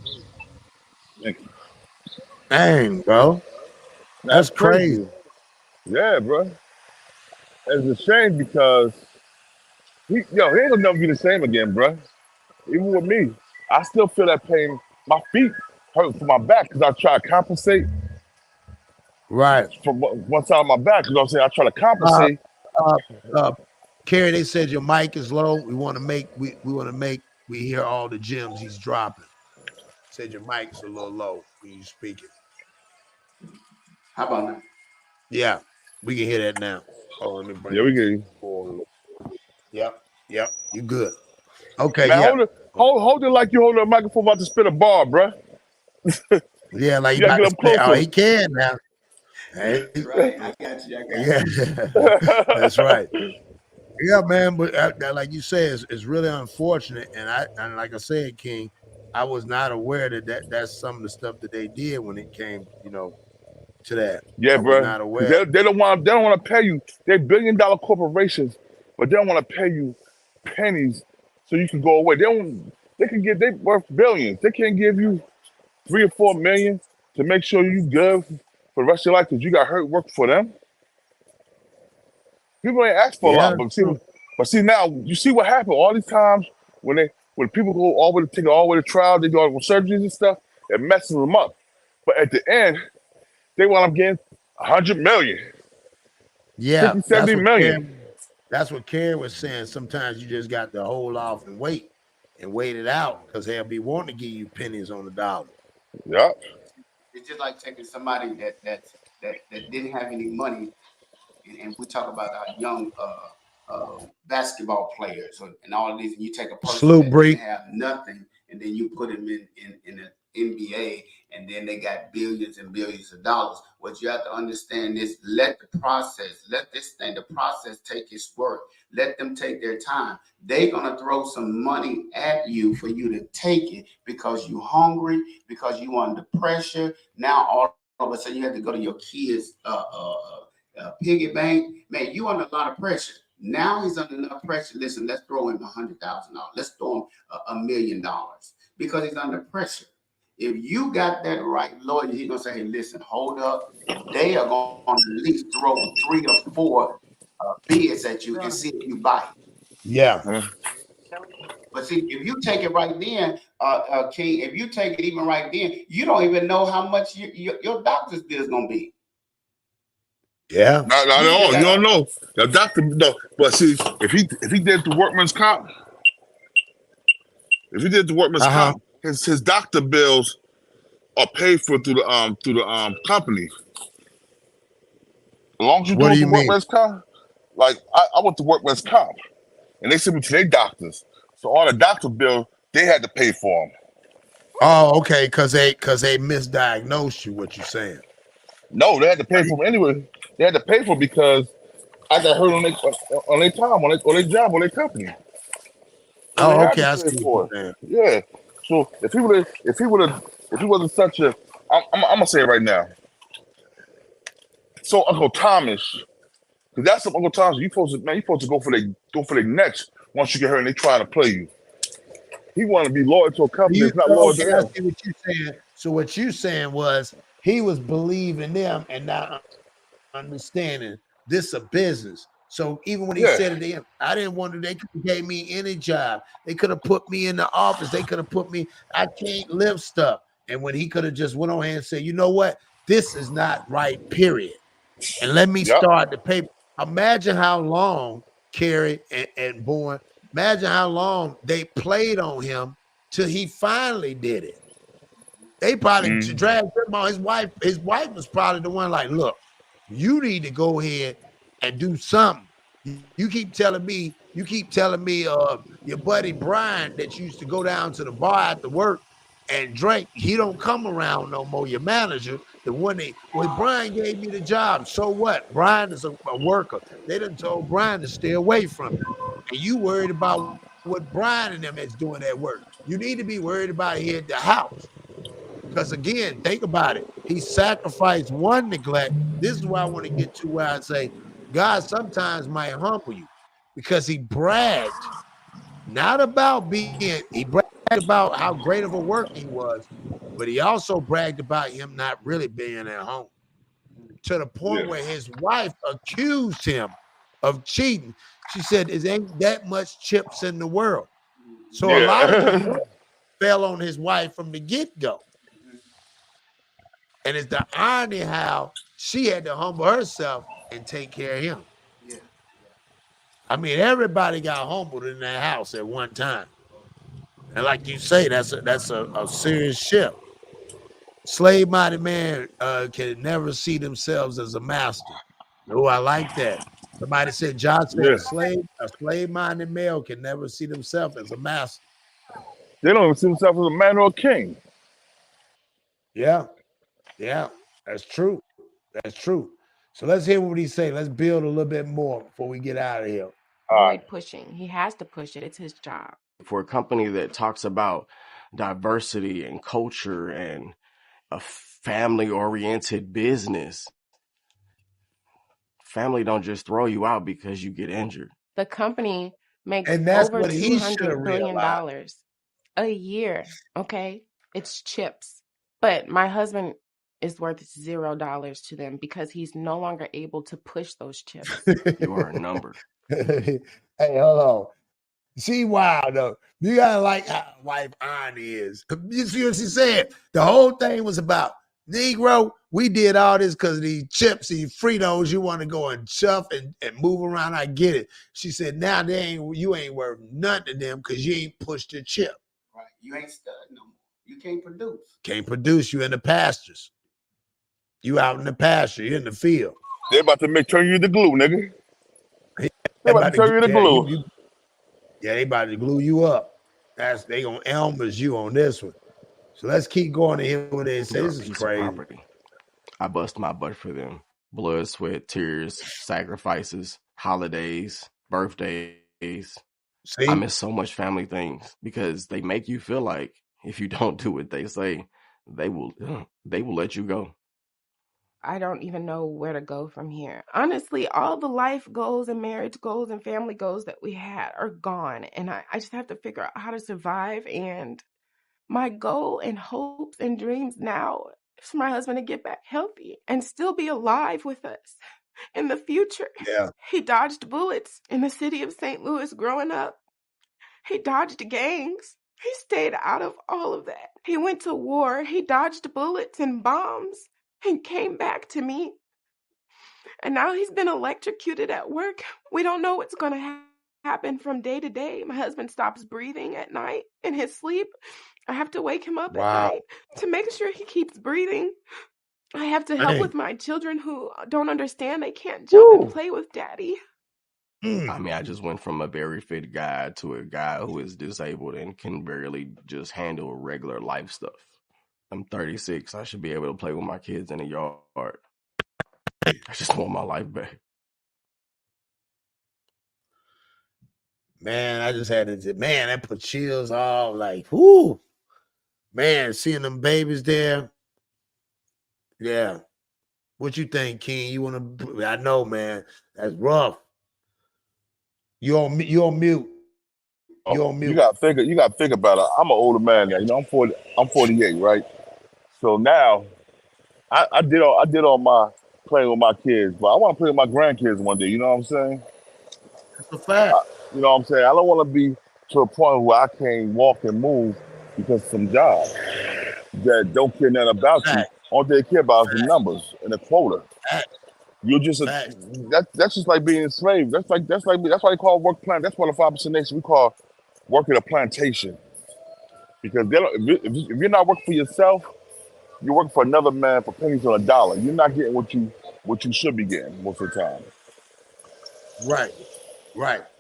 Dang, bro. That's crazy. Yeah, bro. It's a shame because he ain't gonna never be the same again, bro. Even with me, I still feel that pain. My feet hurt from my back because I try to compensate. Right. From one side of my back, you know what I'm saying? I try to compensate. Kerry, they said your mic is low. We want to we hear all the gems he's dropping. Said your mic's a little low when you speak it. How about now? Yeah, we can hear that now. Oh, let me bring we can. Yep. You good? Okay. Man, hold it like you hold a microphone about to spit a bar, bro. Yeah, like you gotta get up closer. Oh, he can now. Hey. Right, I got you. That's right. Yeah, man. But like you said, it's really unfortunate. And like I said, King, I was not aware that's some of the stuff that they did when it came, to that. Yeah, bro. Not aware. They don't want to pay you. They're billion-dollar corporations, but they don't want to pay you pennies so you can go away. They worth billions. They can't give you 3 or 4 million to make sure you good for the rest of your life because you got hurt working for them. People ain't asked for a lot, but see now you see what happened all these times when people go all the way to take it all the way to trial, they do all the surgeries and stuff, it messes them up. But at the end, they want to get 100 million. Yeah, 50, 70 million. That's what Kerry was saying. Sometimes you just got to hold off and wait and wait it out because they'll be wanting to give you pennies on the dollar. Yeah. It's just like taking somebody that didn't have any money, and we talk about our young basketball players and all of these, and you take a person that didn't have nothing, and then you put him in the NBA, and then they got billions and billions of dollars. What you have to understand is let the process take its work. Let them take their time. They're gonna throw some money at you for you to take it because you're hungry, because you under pressure. Now all of a sudden you have to go to your kids' piggy bank. Man, you under a lot of pressure. Now he's under enough pressure. Listen, let's throw him $100,000. Let's throw him $1 million because he's under pressure. If you got that right lawyer, he's gonna say, "Hey, listen, hold up." They are going to at least throw 3 or 4 bids at you and see if you buy it. Yeah. But see, if you take it right then, King, if you take it even right then, you don't even know how much your doctor's bill is gonna be. Yeah. Not at all. You don't know. The doctor, no. But see, if he did the workman's comp, his doctor bills are paid for through the company. As long as you do the workman's comp, like I went to workman's comp, and they sent me to their doctors. So all the doctor bills they had to pay for them. Oh, okay, because they misdiagnosed you. What you saying? No, they had to pay for them anyway. They had to pay for it because I got hurt on their time, on their job, on their company. So oh, okay, I see what you're saying. Yeah. So if he wasn't such a, I'm gonna say it right now. So Uncle Thomas, because that's what Uncle Thomas, you supposed to go for their necks once you get hurt and they try to play you. He wanted to be loyal to a company that's not loyal to them. I see what you're saying. So what you saying was he was believing them and not understanding this a business. So even when he said it to him, I didn't want to, they could have gave me any job. They could have put me in the office. They could have put me, I can't live stuff. And when he could have just went on here and said, you know what? This is not right, period. And let me start the paper. Imagine how long, Kerry and Bourne, imagine how long they played on him till he finally did it. They probably dragged him on. His wife was probably the one like, look, you need to go ahead and do something. You keep telling me, your buddy Brian that used to go down to the bar after work and drink, he don't come around no more. Your manager, the one Brian gave me the job. So what? Brian is a worker. They done told Brian to stay away from him. And you worried about what Brian and them is doing at work. You need to be worried about here at the house. Because again, think about it. He sacrificed one neglect. This is why I want to get to where I say God sometimes might humble you because he bragged not about he bragged about how great of a worker he was, but he also bragged about him not really being at home to the point where his wife accused him of cheating. She said, "There ain't that much chips in the world." So a lot of the fell on his wife from the get-go. And it's the irony how she had to humble herself and take care of him. Yeah. I mean, everybody got humbled in that house at one time. And like you say, that's a serious shift. Slave-minded man can never see themselves as a master. Oh, I like that. Somebody said, John said, a slave-minded male can never see themselves as a master. They don't even see themselves as a man or a king. Yeah, that's true. That's true. So let's hear what he say. Let's build a little bit more before we get out of here. Avoid pushing. He has to push it. It's his job. For a company that talks about diversity and culture and a family-oriented business, family don't just throw you out because you get injured. The company makes And that's over what he $200 billion a year. Okay, it's chips. But my husband is worth $0 to them because he's no longer able to push those chips. You are a number. Hey, hold on. She wild though. You gotta like how wife irony is. You see what she said? The whole thing was about Negro, we did all this because of these chips, these Fritos. You want to go and chuff and move around. I get it. She said, now you ain't worth nothing to them because you ain't pushed your chip. Right. You ain't studying no more. You can't produce. Can't produce. You in the pastures. You out in the pasture. You in the field. They about to turn you to glue, nigga. They about to turn you to glue. They about to glue you up. They gonna Elmer's you on this one. So let's keep going to hear what they say. This is crazy. I bust my butt for them. Blood, sweat, tears, sacrifices, holidays, birthdays. See? I miss so much family things because they make you feel like if you don't do what they say, they will let you go. I don't even know where to go from here. Honestly, all the life goals and marriage goals and family goals that we had are gone. And I just have to figure out how to survive. And my goal and hopes and dreams now is for my husband to get back healthy and still be alive with us in the future. Yeah. He dodged bullets in the city of St. Louis growing up. He dodged gangs. He stayed out of all of that. He went to war. He dodged bullets and bombs and came back to me. And now he's been electrocuted at work. We don't know what's going to happen from day to day. My husband stops breathing at night in his sleep. I have to wake him up at night to make sure he keeps breathing. I have to help with my children who don't understand they can't jump and play with daddy. I mean, I just went from a very fit guy to a guy who is disabled and can barely just handle regular life stuff. I'm 36. I should be able to play with my kids in the yard. I just want my life back. Man, I just had to, that put chills all like, whoo. Man, seeing them babies there. Yeah. What you think, King? You want to, I know, man. That's rough. You on mute. You on mute. You got to think about it. I'm an older man now. You know, I'm 48, right? So now I did all my playing with my kids, but I want to play with my grandkids one day. You know what I'm saying? That's a fact. You know what I'm saying? I don't want to be to a point where I can't walk and move because of some jobs that don't care nothing about you. All they care about is the numbers and the quota. You're just that's just like being enslaved. That's why they call work plant. That's what the 5% nation we call working a plantation. Because they don't, if you're not working for yourself, you're working for another man for pennies on a dollar. You're not getting what you should be getting most of the time. Right.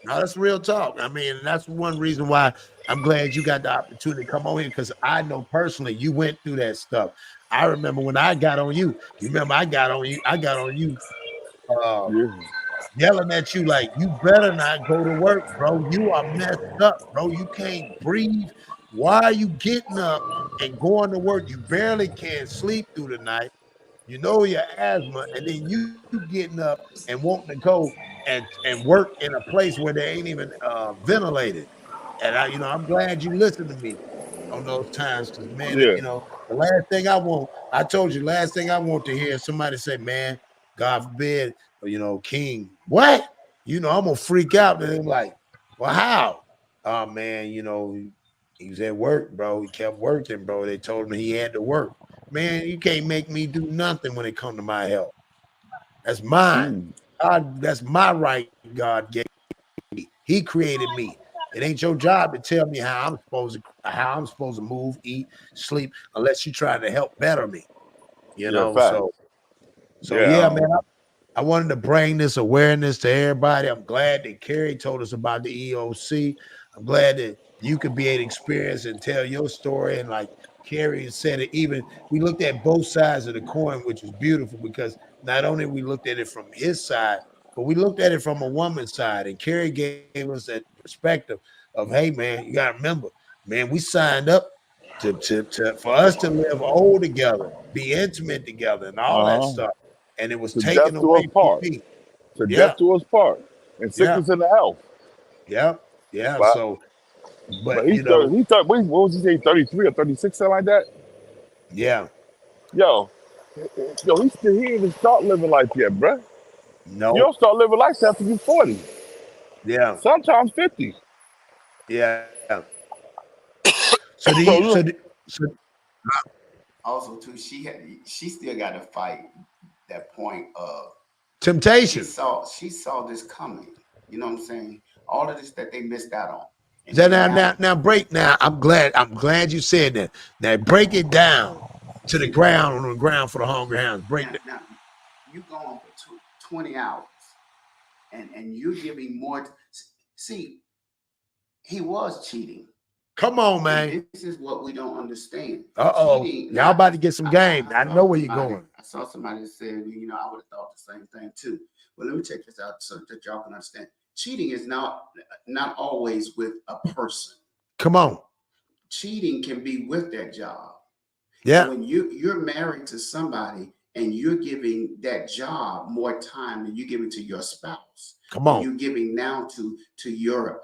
Now that's real talk. I mean, that's one reason why I'm glad you got the opportunity to come on here, because I know personally you went through that stuff. I remember when I got on you. You remember I got on you yelling at you like, you better not go to work, bro. You are messed up, bro. You can't breathe. Why are you getting up and going to work? You barely can sleep through the night. You know your asthma, and then you getting up and wanting to go and work in a place where they ain't even ventilated. And I'm glad you listened to me on those times, because man, the last thing I told you, last thing I want to hear is somebody say, man, God forbid, King, what? I'm gonna freak out. And they're like, well, how? Oh man, he was at work, bro. He kept working, bro. They told him he had to work. Man, you can't make me do nothing when it comes to my health. That's mine. God, that's my right God gave me. He created me. It ain't your job to tell me how I'm supposed to move, eat, sleep, unless you try to help better me. So man, I wanted to bring this awareness to everybody. I'm glad that Carrie told us about the EOC. I'm glad that you could be able to experience and tell your story. And like Carrie said, we looked at both sides of the coin, which was beautiful, because not only we looked at it from his side, but we looked at it from a woman's side. And Carrie gave us that perspective of, hey, man, you got to remember, man, we signed up for us to live old together, be intimate together, and all that stuff. And it was taken away from me. To death do us part. And sickness in the health. Yeah. But he thought, what was he say, 33 or 36, something like that? Yeah. Yo, he didn't even start living life yet, bruh. No. You don't start living life after you're 40. Yeah. Sometimes 50. Yeah. also too, she still got to fight that point of temptation. She saw this coming. You know what I'm saying? All of this that they missed out on. And So then now break. Now I'm glad you said that. Now break it down to the ground, on the ground for the hungry hounds. Break it. Now you going for 20 hours, and you're giving more. See, he was cheating. Come on, man. And this is what we don't understand. Uh-oh. Y'all about to get some game. I know where you're going. I saw somebody that said, you know, I would have thought the same thing too. But let me check this out so that y'all can understand. Cheating is not always with a person. Come on. Cheating can be with that job. Yeah. And when you're married to somebody and you're giving that job more time than you're giving to your spouse. Come on. You're giving now to your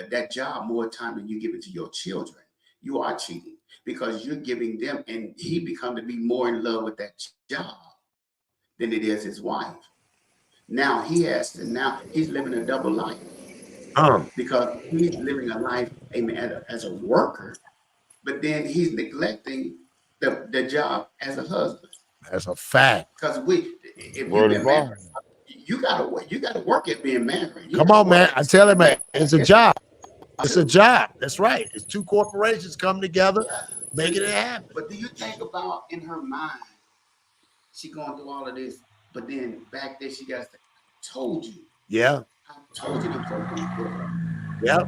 that job more time than you give it to your children. You are cheating because you're giving them, and he become to be more in love with that job than it is his wife. Now he's living a double life because he's living a life as a worker, but then he's neglecting the job as a husband. That's a fact. Because if you've been married, you gotta work at being married. Come on, man. I tell him, man, it's a job. It's a job. That's right. It's two corporations come together, making it happen. But do you think about in her mind, she going through all of this, but then back there she got told you. Yeah. I told you to go. Yep.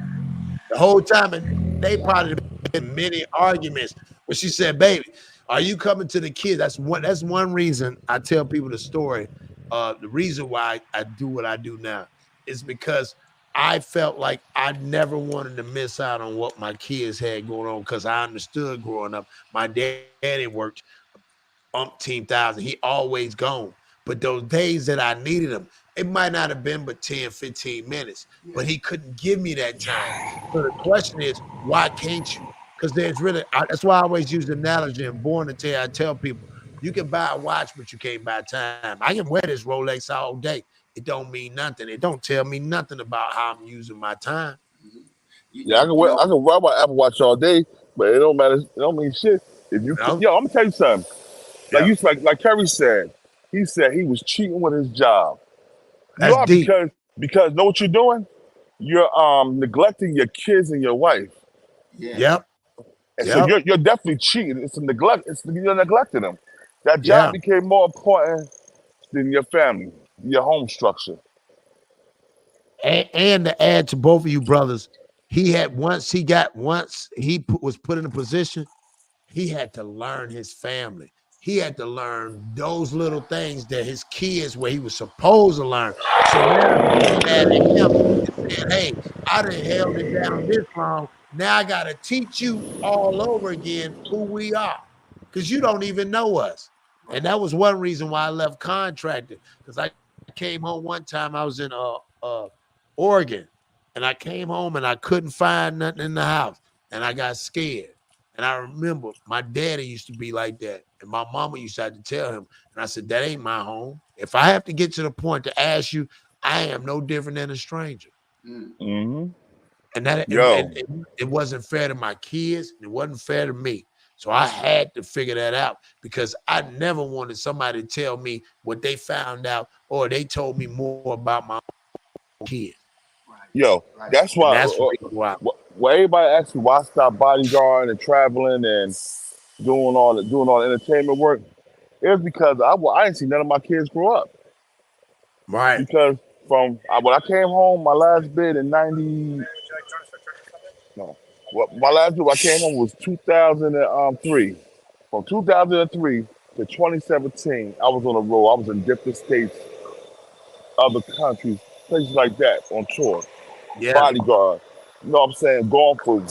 The whole time, and they probably been many arguments. But she said, "Baby, are you coming to the kids?" That's one reason I tell people the story. The reason why I do what I do now is because I felt like I never wanted to miss out on what my kids had going on because I understood growing up. My daddy worked umpteen thousand. He always gone. But those days that I needed him, it might not have been but 10, 15 minutes, but he couldn't give me that time. So the question is, why can't you? Because there's that's why I always use the analogy in Born to Tell. I tell people, you can buy a watch, but you can't buy time. I can wear this Rolex all day. It don't mean nothing. It don't tell me nothing about how I'm using my time. Yeah, I can wear my Apple Watch all day, but it don't matter. It don't mean shit. If you, I'm gonna tell you something. Like Kerry said, he said he was cheating with his job. That's deep. Because know what you're doing? You're neglecting your kids and your wife. Yeah. Yep. And so you're definitely cheating. It's a neglect. You're neglecting them. That job became more important than your family, your home structure. And to add to both of you brothers, once he was put in a position, he had to learn his family. He had to learn those little things that his kids where he was supposed to learn. So now he's mad at him and said, "Hey, I done held it down this long. Now I gotta teach you all over again who we are. Because you don't even know us." And that was one reason why I left contracting. Because I came home one time, I was in Oregon, and I came home and I couldn't find nothing in the house, and I got scared. And I remember my daddy used to be like that, and my mama used to have to tell him. And I said, "That ain't my home. If I have to get to the point to ask you, I am no different than a stranger." Mm-hmm. And that it wasn't fair to my kids. It wasn't fair to me. So I had to figure that out because I never wanted somebody to tell me what they found out or they told me more about my own kids. That's why. Well, everybody asks me why I stopped bodyguarding and traveling and doing all the entertainment work. It's because I didn't see none of my kids grow up. Right. Because when I came home, my last bid in my last bid when I came home was 2003. From 2003 to 2017, I was on the road. I was in different states, other countries, places like that on tour. Yeah. Bodyguard. You know what I'm saying? Going for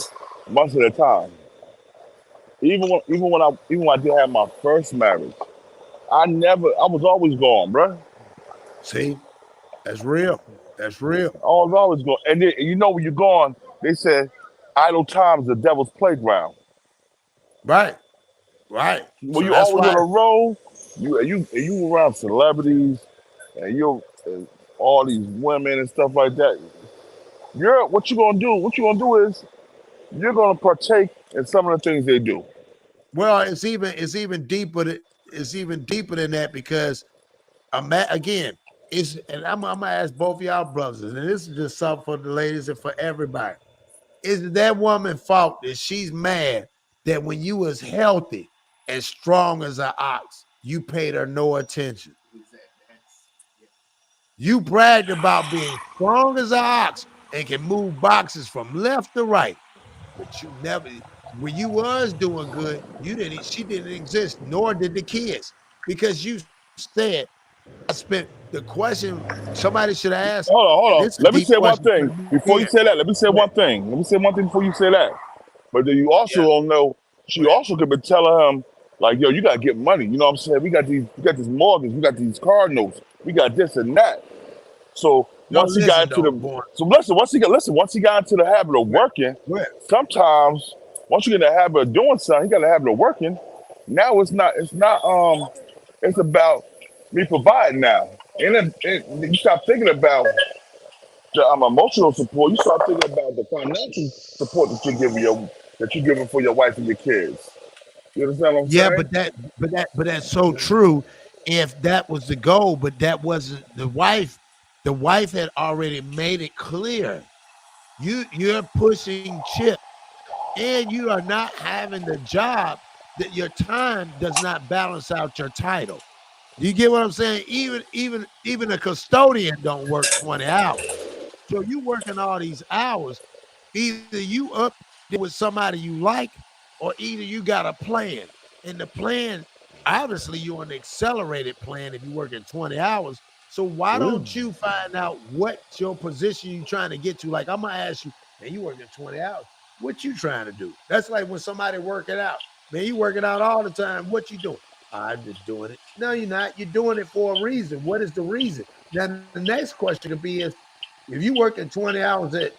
months at a time. Even when I did have my first marriage, I was always gone, bro. See, that's real. That's real. I was always gone. And then, you know when you're gone, they said idle time is the devil's playground. Right. Right. When you're always on the road, you around celebrities and all these women and stuff like that. What you're gonna do is you're gonna partake in some of the things they do. Well, it's even deeper than that because again, I'm gonna ask both of y'all brothers, and this is just something for the ladies and for everybody. Is it that woman's fault that she's mad that when you was healthy and strong as an ox, you paid her no attention? You bragged about being strong as an ox and can move boxes from left to right, but you never, when you was doing good, she didn't exist, nor did the kids, because you said, I spent the question somebody should ask, Hold and on. this is a Let me deep say one question for thing the before you men. say that. Let me say one thing. Let me say one thing before you say that. But then you also Yeah, don't know. She also could be telling him like, "Yo, you gotta get money." You know what I'm saying? We got this mortgage. We got these car notes. We got this and that. So no, once he got listen into though, the born. so once he got into the habit of working, Go ahead. sometimes once you get in the habit of doing something, he got the habit of working. Now it's about me providing now. And then you start thinking about the emotional support. You start thinking about the financial support that you're giving for your wife and your kids. You understand what I'm Yeah, saying? but that's so true. If that was the goal, but that wasn't the wife. The wife had already made it clear. You're pushing chip, and you are not having the job that your time does not balance out your title. Do you get what I'm saying? Even a custodian don't work 20 hours. So you working all these hours, either you up there with somebody you like, or either you got a plan. And the plan, obviously, you're on the accelerated plan if you work in 20 hours. So why Yeah. don't you find out what your position you trying to get to? Like I'm gonna ask you, man, you working 20 hours. What you trying to do? That's like when somebody working out. Man, you working out all the time. What you doing? I'm just doing it. No, you're not. You're doing it for a reason. What is the reason? Now the next question could be is if you working 20 hours at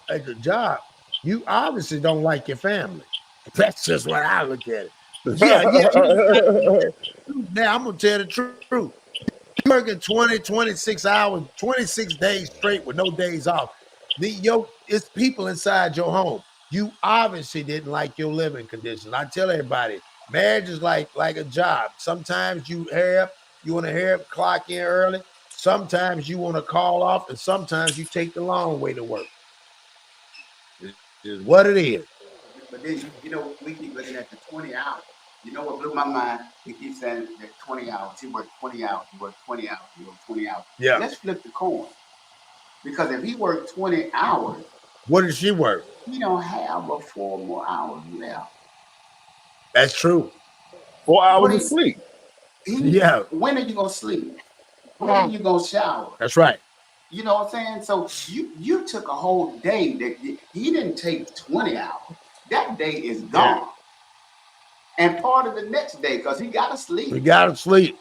the job, you obviously don't like your family. That's just what I look at it. Because now I'm gonna tell the truth. You working 20, 26 hours, 26 days straight with no days off. It's people inside your home. You obviously didn't like your living conditions. I tell everybody, marriage is like a job. Sometimes you want to hurry up, clock in early. Sometimes you want to call off, and sometimes you take the long way to work. It's what it is. But then we keep looking at the 20 hours. You know what blew my mind? We keep saying that 20 hours. He worked 20 hours. He worked 20 hours. He worked 20 hours. Yeah. Let's flip the coin. Because if he worked 20 hours, what does she work? He don't have but 4 more hours left. That's true. 4 hours of sleep. Yeah. When are you gonna sleep? When are you gonna shower? That's right. You know what I'm saying? So you took a whole day that he didn't take 20 hours. That day is gone. Yeah. And part of the next day, because he gotta sleep. He gotta sleep.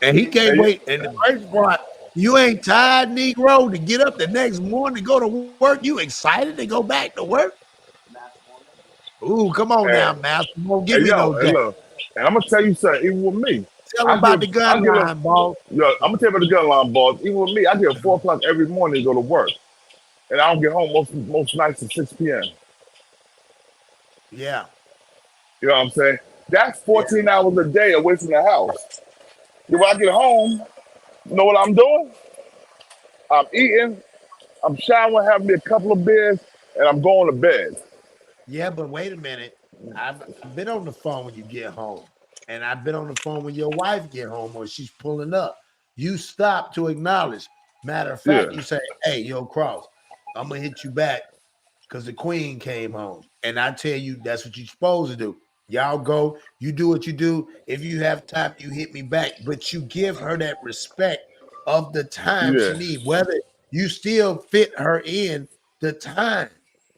And he can't wait. And the first part, you ain't tired, Negro, to get up the next morning to go to work. You excited to go back to work? Ooh, come on now, Master. Don't give me no day. Look, and I'm gonna tell you something. Even with me, tell him about the gun line, boss. Yo, I'm gonna tell you about the gun line, boss. Even with me, I get 4 o'clock every morning to go to work, and I don't get home most nights at 6 p.m. Yeah. You know what I'm saying? That's 14 hours a day away from the house. When I get home, you know what I'm doing? I'm eating, I'm showering, having me a couple of beers, and I'm going to bed. Yeah, but wait a minute. I've been on the phone when you get home, and I've been on the phone when your wife get home or she's pulling up. You stop to acknowledge. Matter of fact, you say, "Hey, yo, Cross, I'm gonna hit you back because the queen came home." And I tell you, that's what you're supposed to do. Y'all go, you do what you do. If you have time, you hit me back. But you give her that respect of the time she needs, whether you still fit her in the time.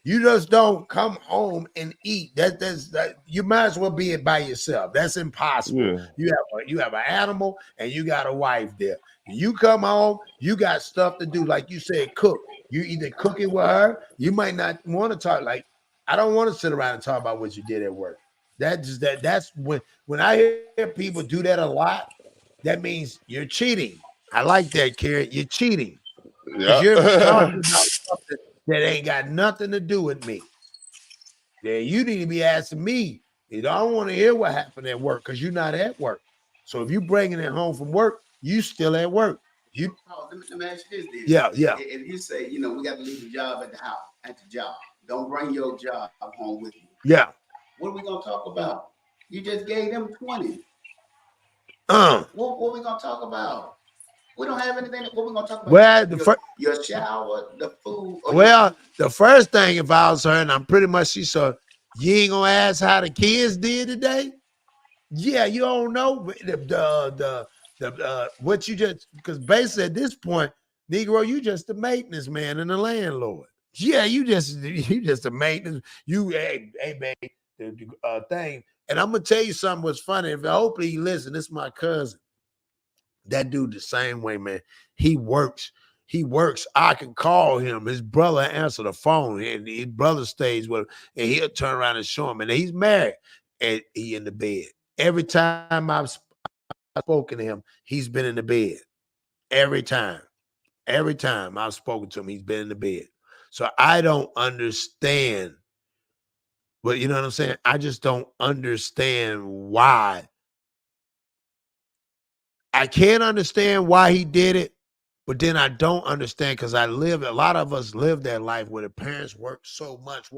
You just don't come home and eat. That you might as well be it by yourself. That's impossible. Yeah. You have an animal and you got a wife there. You come home, you got stuff to do. Like you said, cook. You either cooking with her, you might not want to talk. Like, I don't want to sit around and talk about what you did at work. That's when I hear people do that a lot, that means you're cheating. I like that, Carrot. You're cheating. Because you're talking about something that ain't got nothing to do with me. Yeah, you need to be asking me, You don't want to hear what happened at work because you're not at work. So if you bringing it home from work, you still at work. You let me ask you this. Yeah. If you say, we got to leave the job at the house, at the job, don't bring your job home with you. Yeah. What are we gonna talk about? You just gave them 20. What we gonna talk about? We don't have anything. What we gonna talk about? Well, your shower, the food. The first thing, if I was her, and I'm pretty much she said, you ain't gonna ask how the kids did today. Yeah, you don't know what you just, because basically at this point, Negro, you just the maintenance man and the landlord. Yeah, you just the maintenance. Hey babe, the thing. And I'm gonna tell you something was funny. If hopefully he listen, this is my cousin. That dude the same way, man. He works. I can call him. His brother answer the phone, and his brother stays with him, and he'll turn around and show him. And he's married, and he in the bed. Every time I've spoken to him, he's been in the bed. Every time I've spoken to him, he's been in the bed. So I don't understand. But you know what I'm saying? I just don't understand why. I can't understand why he did it, but then I don't understand because a lot of us live that life where the parents work so much,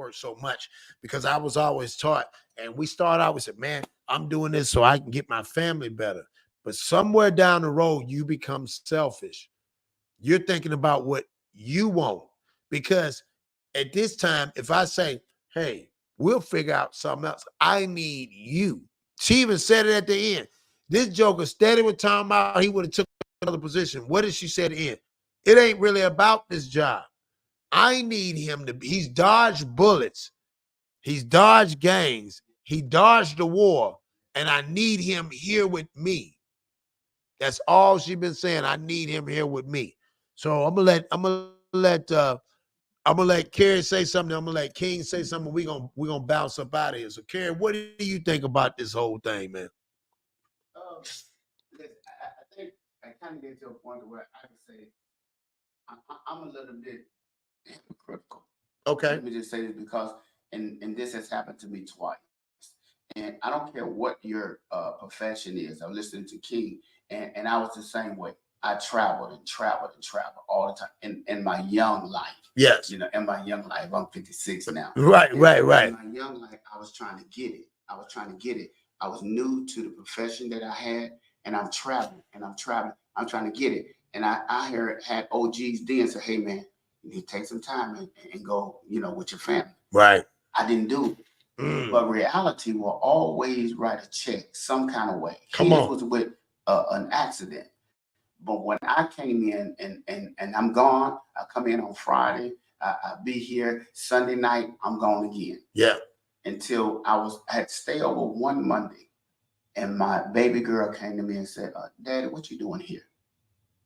because I was always taught, and we start out, we said, man, I'm doing this so I can get my family better. But somewhere down the road, you become selfish. You're thinking about what you want, because at this time, if I say, hey, we'll figure out something else, I need you. She even said it at the end. This joker steady with talking about he would have took another position. What did she say at the end? It ain't really about this job. I need him to, he's dodged bullets. He's dodged gangs. He dodged the war. And I need him here with me. That's all she's been saying. I need him here with me. So I'm gonna let Carrie say something. I'm gonna let King say something. We're gonna bounce up out of here. So Carrie, what do you think about this whole thing, man? I think I kind of get to a point where I can say I'm a little bit hypocritical. Okay. Let me just say this because, and this has happened to me twice. And I don't care what your profession is. I'm listening to King, and I was the same way. I traveled all the time in my young life. Yes. In my young life, I'm 56 now. Right. In my young life, I was trying to get it. I was new to the profession that I had, and I'm traveling. I'm trying to get it. And I had OGs then say, hey, man, you need to take some time and go, with your family. Right. I didn't do it. But reality will always write a check some kind of way. Come on. Was with an accident. But when I came in and I'm gone, I come in on Friday, I be here Sunday night, I'm gone again. Yeah. Until I had to stay over one Monday, and my baby girl came to me and said, Daddy, what you doing here?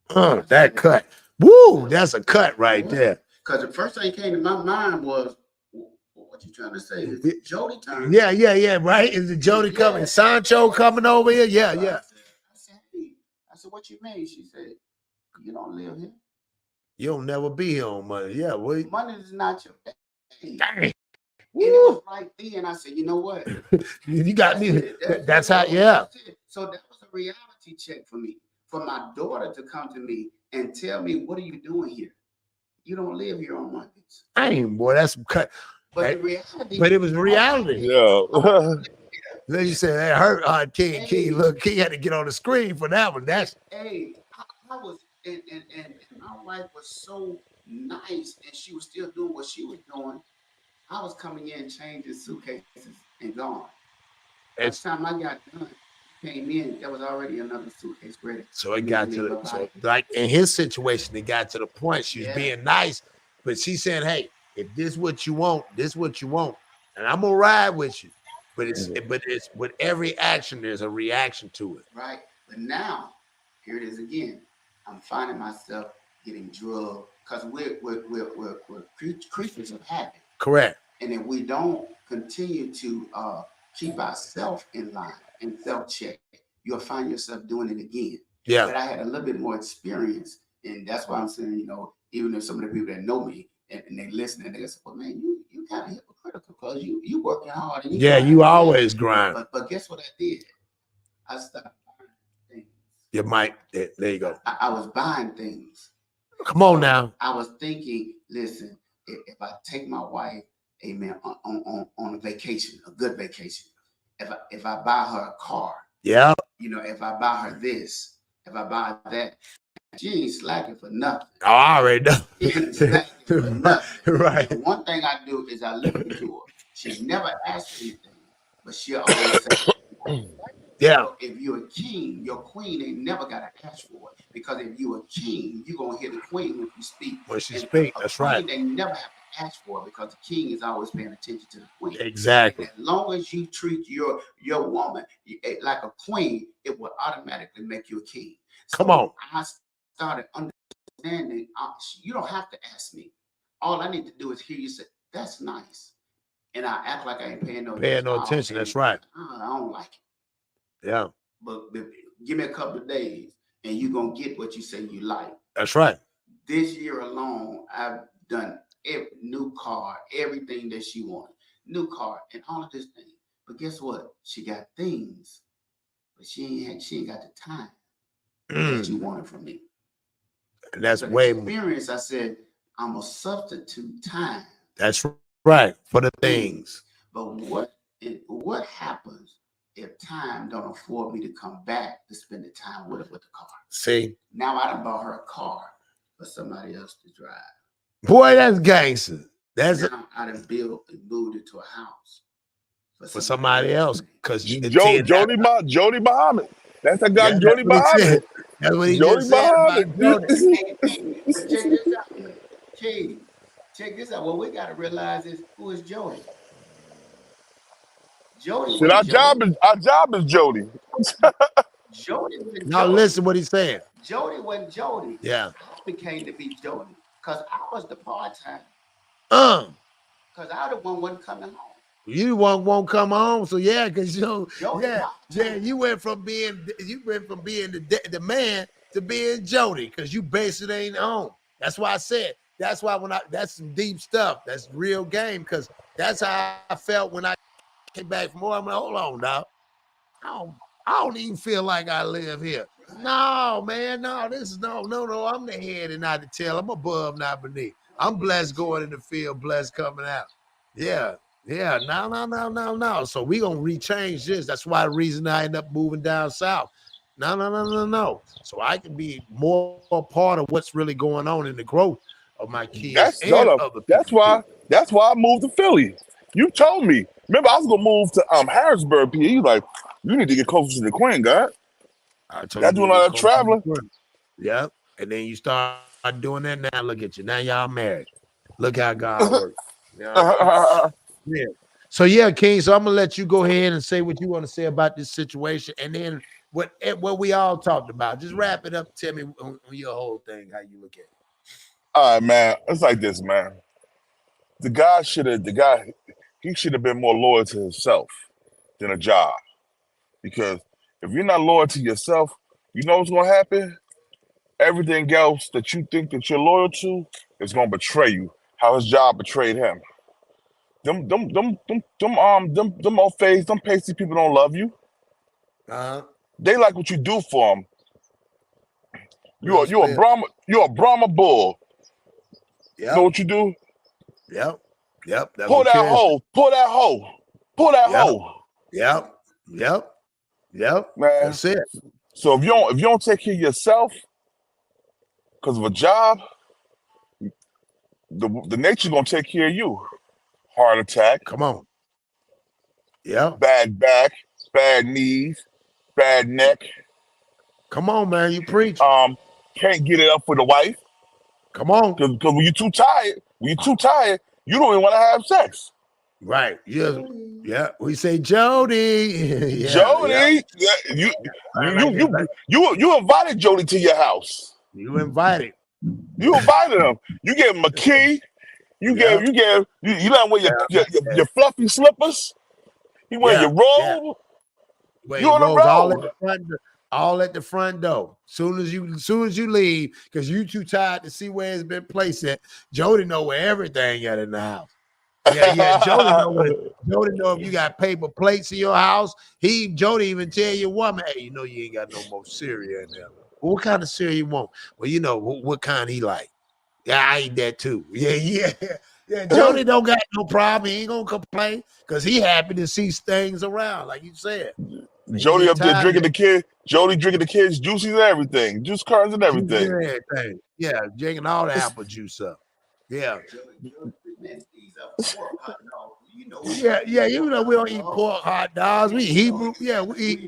That cut. Woo, that's a cut right there. Because the first thing came to my mind was, what you trying to say? Is it Jody turn? Yeah, right? Is it Jody coming? Sancho coming over here? Yeah. I said, what you mean? She said, you don't live here. You'll never be here on Monday. Yeah, Monday is not your day. Dang. And it was right then. I said, you know what? You got me. That's how, yeah. So that was a reality check for me. For my daughter to come to me and tell me, what are you doing here? You don't live here on Mondays. Dang, boy, that's some cut. But right? The reality. But it was reality. Yeah. Then you said that hurt King. Look, King had to get on the screen for that one. That's I was and my wife was so nice, and she was still doing what she was doing. I was coming in, changing suitcases, and gone. By the time I got done, came in, there was already another suitcase ready. So it got to the like in his situation, it got to the point she was being nice, but she said, hey, if this what you want, and I'm gonna ride with you. But it's with every action, there's a reaction to it. Right. But now, here it is again. I'm finding myself getting drugged because we're creatures of habit. Correct. And if we don't continue to keep ourselves in line and self-check, you'll find yourself doing it again. Yeah. But I had a little bit more experience, and that's why I'm saying, even if some of the people that know me, and they listen and they say, well, man, you kind of hypocritical because you working hard. And you always grind. But guess what I did? I started buying things. You might. There you go. I was buying things. Come on now. I was thinking, listen, if I take my wife, amen, on a vacation, a good vacation, if I buy her a car, yeah, if I buy her this, if I buy that, she ain't slacking for nothing. Oh, I already know. For nothing. Right. And one thing I do is I listen to her. She never asks anything, but she'll always say, yeah. So if you're a king, your queen ain't never got to ask for it. Because if you're a king, you're going to hear the queen when you speak. When she speaks, that's right. They never have to ask for it because the king is always paying attention to the queen. Exactly. And as long as you treat your woman like a queen, it will automatically make you a king. Come on. I started understanding, you don't have to ask me. All I need to do is hear you say, that's nice. And I act like I ain't paying no attention. That's right. I don't like it. Yeah. But give me a couple of days and you're going to get what you say you like. That's right. This year alone, I've done every new car, everything that she wanted. New car and all of this thing. But guess what? She got things, but she ain't got the time that you wanted from me. And that's so way experience. I said, I'm a substitute time. That's right for the things. But what happens if time don't afford me to come back to spend the time with her with the car? See, now I done bought her a car for somebody else to drive. Boy, that's gangster. That's now I done built and moved it to a house for somebody else. Because Jody Muhammad. That's a guy, Jody Muhammad. That's what he Jody just said about Jody. Check this out, King. Check this out. What we got to realize is who is Jody. Jody. Our job is Jody. Jody. Now listen what he's saying. Jody wasn't Jody. Yeah. I became to be Jody because I was the part-time. Because I the one wasn't coming home. You won't come home, so yeah, because you went from being the man to being Jody because you basically ain't home. That's why I said. That's why that's some deep stuff. That's real game because that's how I felt when I came back from war. I'm like, hold on, dog. I don't even feel like I live here. No, man, no. This is no. I'm the head and not the tail. I'm above, not beneath. I'm blessed going in the field, blessed coming out. Yeah. No. So we gonna rechange this. That's why the reason I end up moving down south. No. So I can be more a part of what's really going on in the growth of my kids. That's why I moved to Philly. You told me. Remember, I was gonna move to Harrisburg, PA. You like, you need to get closer to the Queen, God. That's doing all that traveling. Yep. And then you start doing that now. Look at you. Now y'all married. Look how God works. Yeah. So yeah, King. So I'm gonna let you go ahead and say what you want to say about this situation, and then what we all talked about. Just wrap it up. Tell me on your whole thing, how you look at it. All right, man. It's like this, man. The guy should have been more loyal to himself than a job. Because if you're not loyal to yourself, you know what's gonna happen? Everything else that you think that you're loyal to is gonna betray you. How his job betrayed him. Them old face, them pasty people don't love you. They like what you do for them. You're a Brahma bull. Yep. You know what you do? Yep. Pull that hoe. Yep. Man. That's it. So if you don't take care of yourself because of a job, the nature's gonna take care of you. Heart attack. Come on. Yeah. Bad back, bad knees, bad neck. Come on, man. You preach. Can't get it up with the wife. Come on. Because when you're too tired, you don't even want to have sex. Right. Yeah. We say Jody. Jody. Yeah. You invited Jody to your house. You invited him. You gave him a key. You let him wear your fluffy slippers. You wear your robe. You on the road. All at the front door. Soon as you leave, because you too tired to see where it's been placed at. Jody know where everything at in the house. Yeah. Jody know if you got paper plates in your house. Jody even tell your woman, hey, you know you ain't got no more cereal in there. Well, what kind of cereal you want? Well, you know what kind he like. Yeah, I eat that too. Yeah. Jody don't got no problem. He ain't gonna complain because he happy to see things around, like you said. Jody up there drinking the kids. Jody drinking the kids' juices and everything, juice cartons and everything. Yeah, drinking all the apple juice up. Yeah. Yeah. You know we don't eat pork hot dogs. We eat Hebrew. Yeah, we eat. We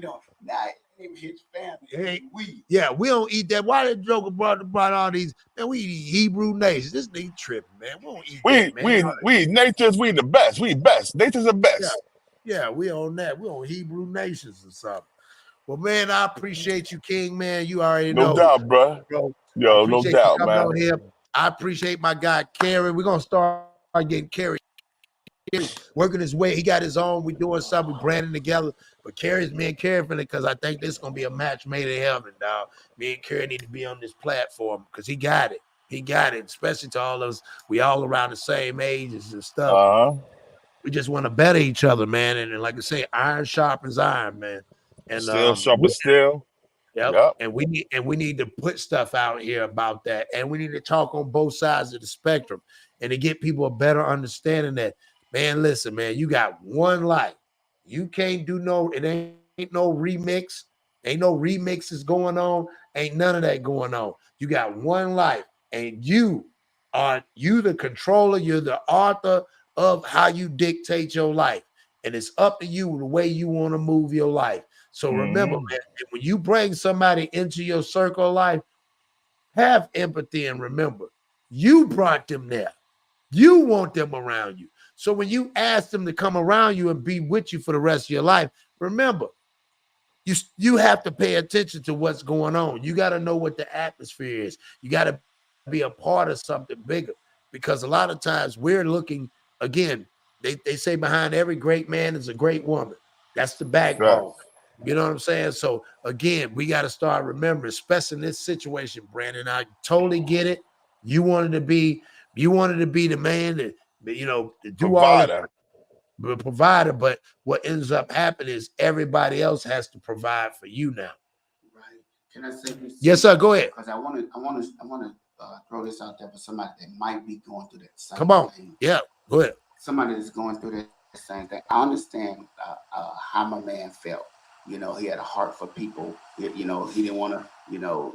don't eat that. Why did Joker brought all these? Man, we eat Hebrew nations. This nigga tripping, man. We don't eat that, man. We eat natures. We the best. We best. Natures are best. Yeah, we on that. We on Hebrew nations or something. Well, man, I appreciate you, King, man. You already know. No doubt, bro. Yo, no doubt, man. On here. I appreciate my guy, Kerry. We're going to start getting Kerry working his way. He got his own. We're doing something. We're branding together. But Kerry's being careful because I think this is going to be a match made in heaven, dog. Me and Kerry need to be on this platform because he got it. He got it, especially to all of us. We all around the same ages and stuff. We just want to better each other, man. And like I say, iron sharpens iron, man. And steel sharpens steel. Yep. And we need to put stuff out here about that. And we need to talk on both sides of the spectrum and to get people a better understanding that, man, listen, man, you got one life. You can't do it ain't no remix. Ain't no remixes going on. Ain't none of that going on. You got one life. And you the controller, you're the author of how you dictate your life. And it's up to you the way you want to move your life. So remember, man, when you bring somebody into your circle of life, have empathy and remember, you brought them there. You want them around you. So when you ask them to come around you and be with you for the rest of your life, remember, you have to pay attention to what's going on. You got to know what the atmosphere is. You got to be a part of something bigger because a lot of times we're looking, again, they say behind every great man is a great woman. That's the backbone. Right. You know what I'm saying? So again, we got to start remembering, especially in this situation, Brandon. I totally get it. You wanted to be the man that, you know, to do provider. All the provider. But what ends up happening is everybody else has to provide for you now. Right? Can I say this? Yes, sir. Go ahead. Because I want to throw this out there for somebody that might be going through that same Come on. thing. Yeah. Go ahead. Somebody that's going through that same thing. I understand how my man felt. You know, he had a heart for people. You know, he didn't want to, you know,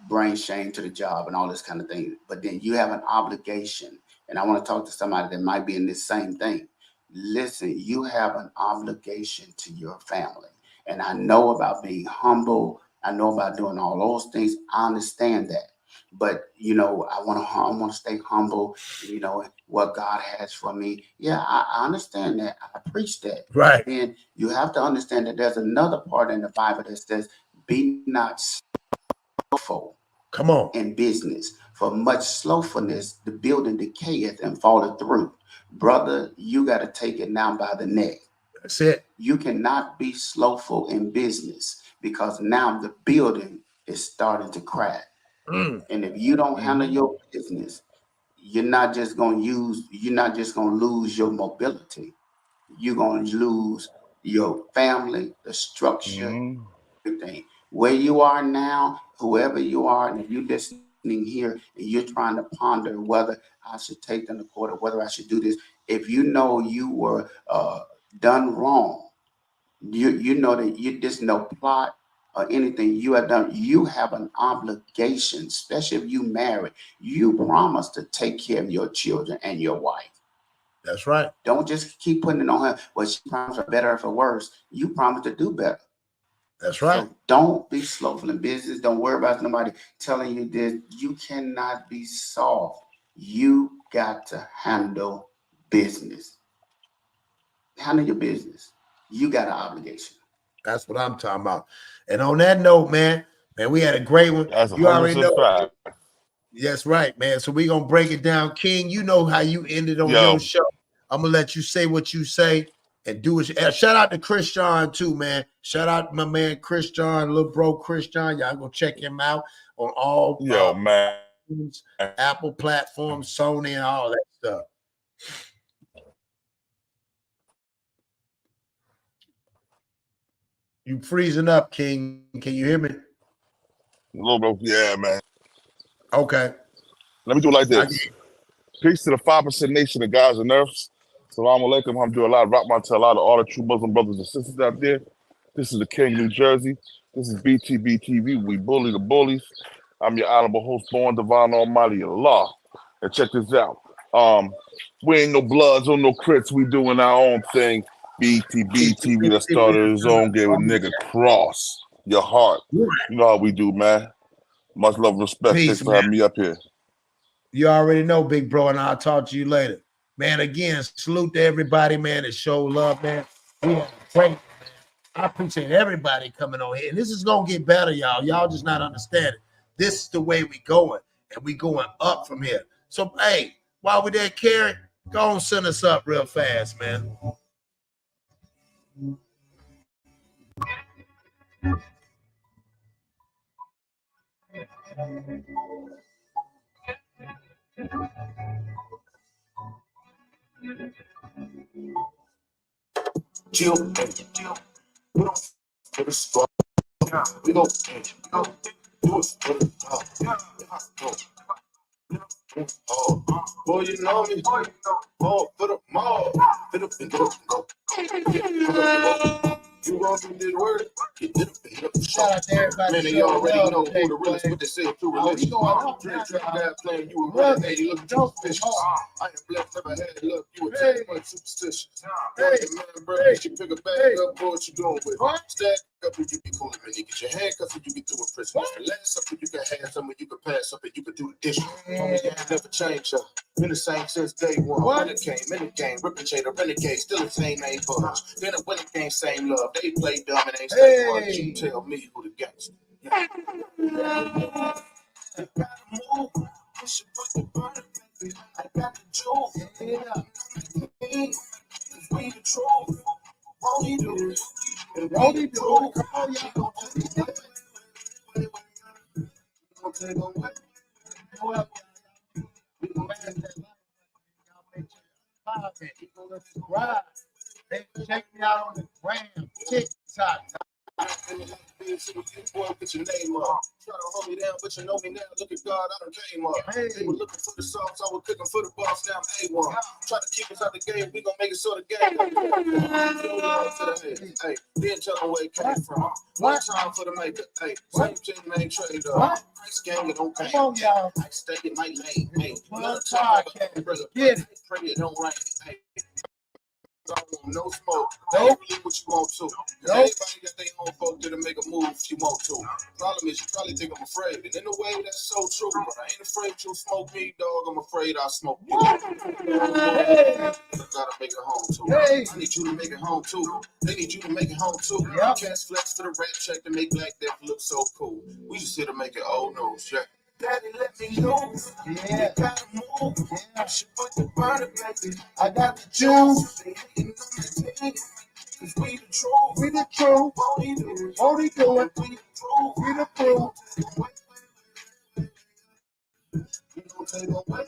bring shame to the job and all this kind of thing. But then you have an obligation. And I want to talk to somebody that might be in this same thing. Listen, you have an obligation to your family. And I know about being humble. I know about doing all those things. I understand that. But, you know, I want to stay humble, you know, what God has for me. Yeah, I understand that. I preach that. Right. And you have to understand that there's another part in the Bible that says, be not slothful. Come on. In business. For much slothfulness, the building decayeth and falleth through. Brother, you got to take it now by the neck. That's it. You cannot be slothful in business because now the building is starting to crack. And if you don't handle your business, you're not just going to lose your mobility. You're going to lose your family, the structure, everything. Where you are now, whoever you are, and if you're listening here and you're trying to ponder whether I should take them to court or whether I should do this, if you know you were done wrong, you know that there's no plot or anything you have done, you have an obligation, especially if you married. You promise to take care of your children and your wife. That's right. Don't just keep putting it on her. Well, she promised for better or for worse. You promise to do better. That's right. So don't be slothful in business. Don't worry about somebody telling you this. You cannot be soft. You got to handle business. Handle your business. You got an obligation. That's what I'm talking about. And on that note, man, we had a great one. That's you already know. Fact. That's right, man. So we're going to break it down. King, you know how you ended on your show. I'm going to let you say what you say. and do it. Shout out to Christian too, man. Shout out to my man Christian, little bro Christian. Y'all go check him out on all man, Apple platforms, Sony, and all that stuff. You freezing up, King? Can you hear me? A little bit, yeah, man. Okay. Let me do it like this. Peace to the 5% nation of guys and earths. Salam alaikum, alhamdulillah, rahmatullah to all the true Muslim brothers and sisters out there. This is the King, New Jersey. This is BTB TV. We bully the bullies. I'm your honorable host, born divine almighty Allah. And check this out. We ain't no bloods or no crits. We doing our own thing. BTB TV that started his own game with nigga Cross Your Heart. You know how we do, man. Much love and respect. Thanks for having me up here. You already know, big bro, and I'll talk to you later. Man, again, salute to everybody, man, that show love, man. We have great, man. I appreciate everybody coming on here. And this is going to get better, y'all. Y'all just not understanding. This is the way we going, and we going up from here. So, hey, while we there, Carrie, go on, send us up real fast, man. Chill, we don't for the squad. We go, do it for the boy, you know me, ball for the mall, fit up and go. You wrong with this word, get it up. Shout out to everybody. Man, they already know who the realest, what they say true religion. Drip guy playing you a real lady, look suspicious. I ain't blessed, never had luck, you a too much superstitious. Man, bro, you should pick a bag up, boy, what you doing with it? Stack up and you be cool, man. You get your handcuffs and you get through a prison. The last up and you can have something, you can pass up and you can do the dishes. Homie, you never change up. Been the same since day one. When it came, in the game, replicator, renegade, still the same name for us. Then it win the game, same love. They play dumb and ain't stay for us. You tell me who the gangster. I got the juice. We the truth. Won't he do it? Won't he do it? Come on, y'all. Check me out on the gram, TikTok. Boy, put your name up. Try to hold me down, but you know me now. Look at God, I done came up. They were looking for the sauce, I was cooking for the boss. Now I'm A1. Try to keep us out the game, we gonna make it so the game. Hey, then tell them where it came from. One time for the maker. Hey, same team name trade up. Nice gang, it don't pay. Come on, y'all. I stay in my lane. Hey, another time, brother. Get it. Pray it don't rain. Hey. I want no smoke. Don't believe what you want to. Everybody got their own folk that'll make a move if you want to. Problem is, you probably think I'm afraid. And in a way, that's so true. But I ain't afraid you'll smoke me, dog. I'm afraid I'll smoke you. Gotta make it home too. I need you to make it home too. They need you to make it home too. Yep. Can't flex for the rap check to make Black Death look so cool. We just here to make it old news. Yeah. Daddy, let me loose. Yeah. You gotta move. Yeah. I should put the burner back. I got the juice. Cause we the truth. We the truth. Won't he do it? Won't he do it? We the truth. We the truth. We gon' take away.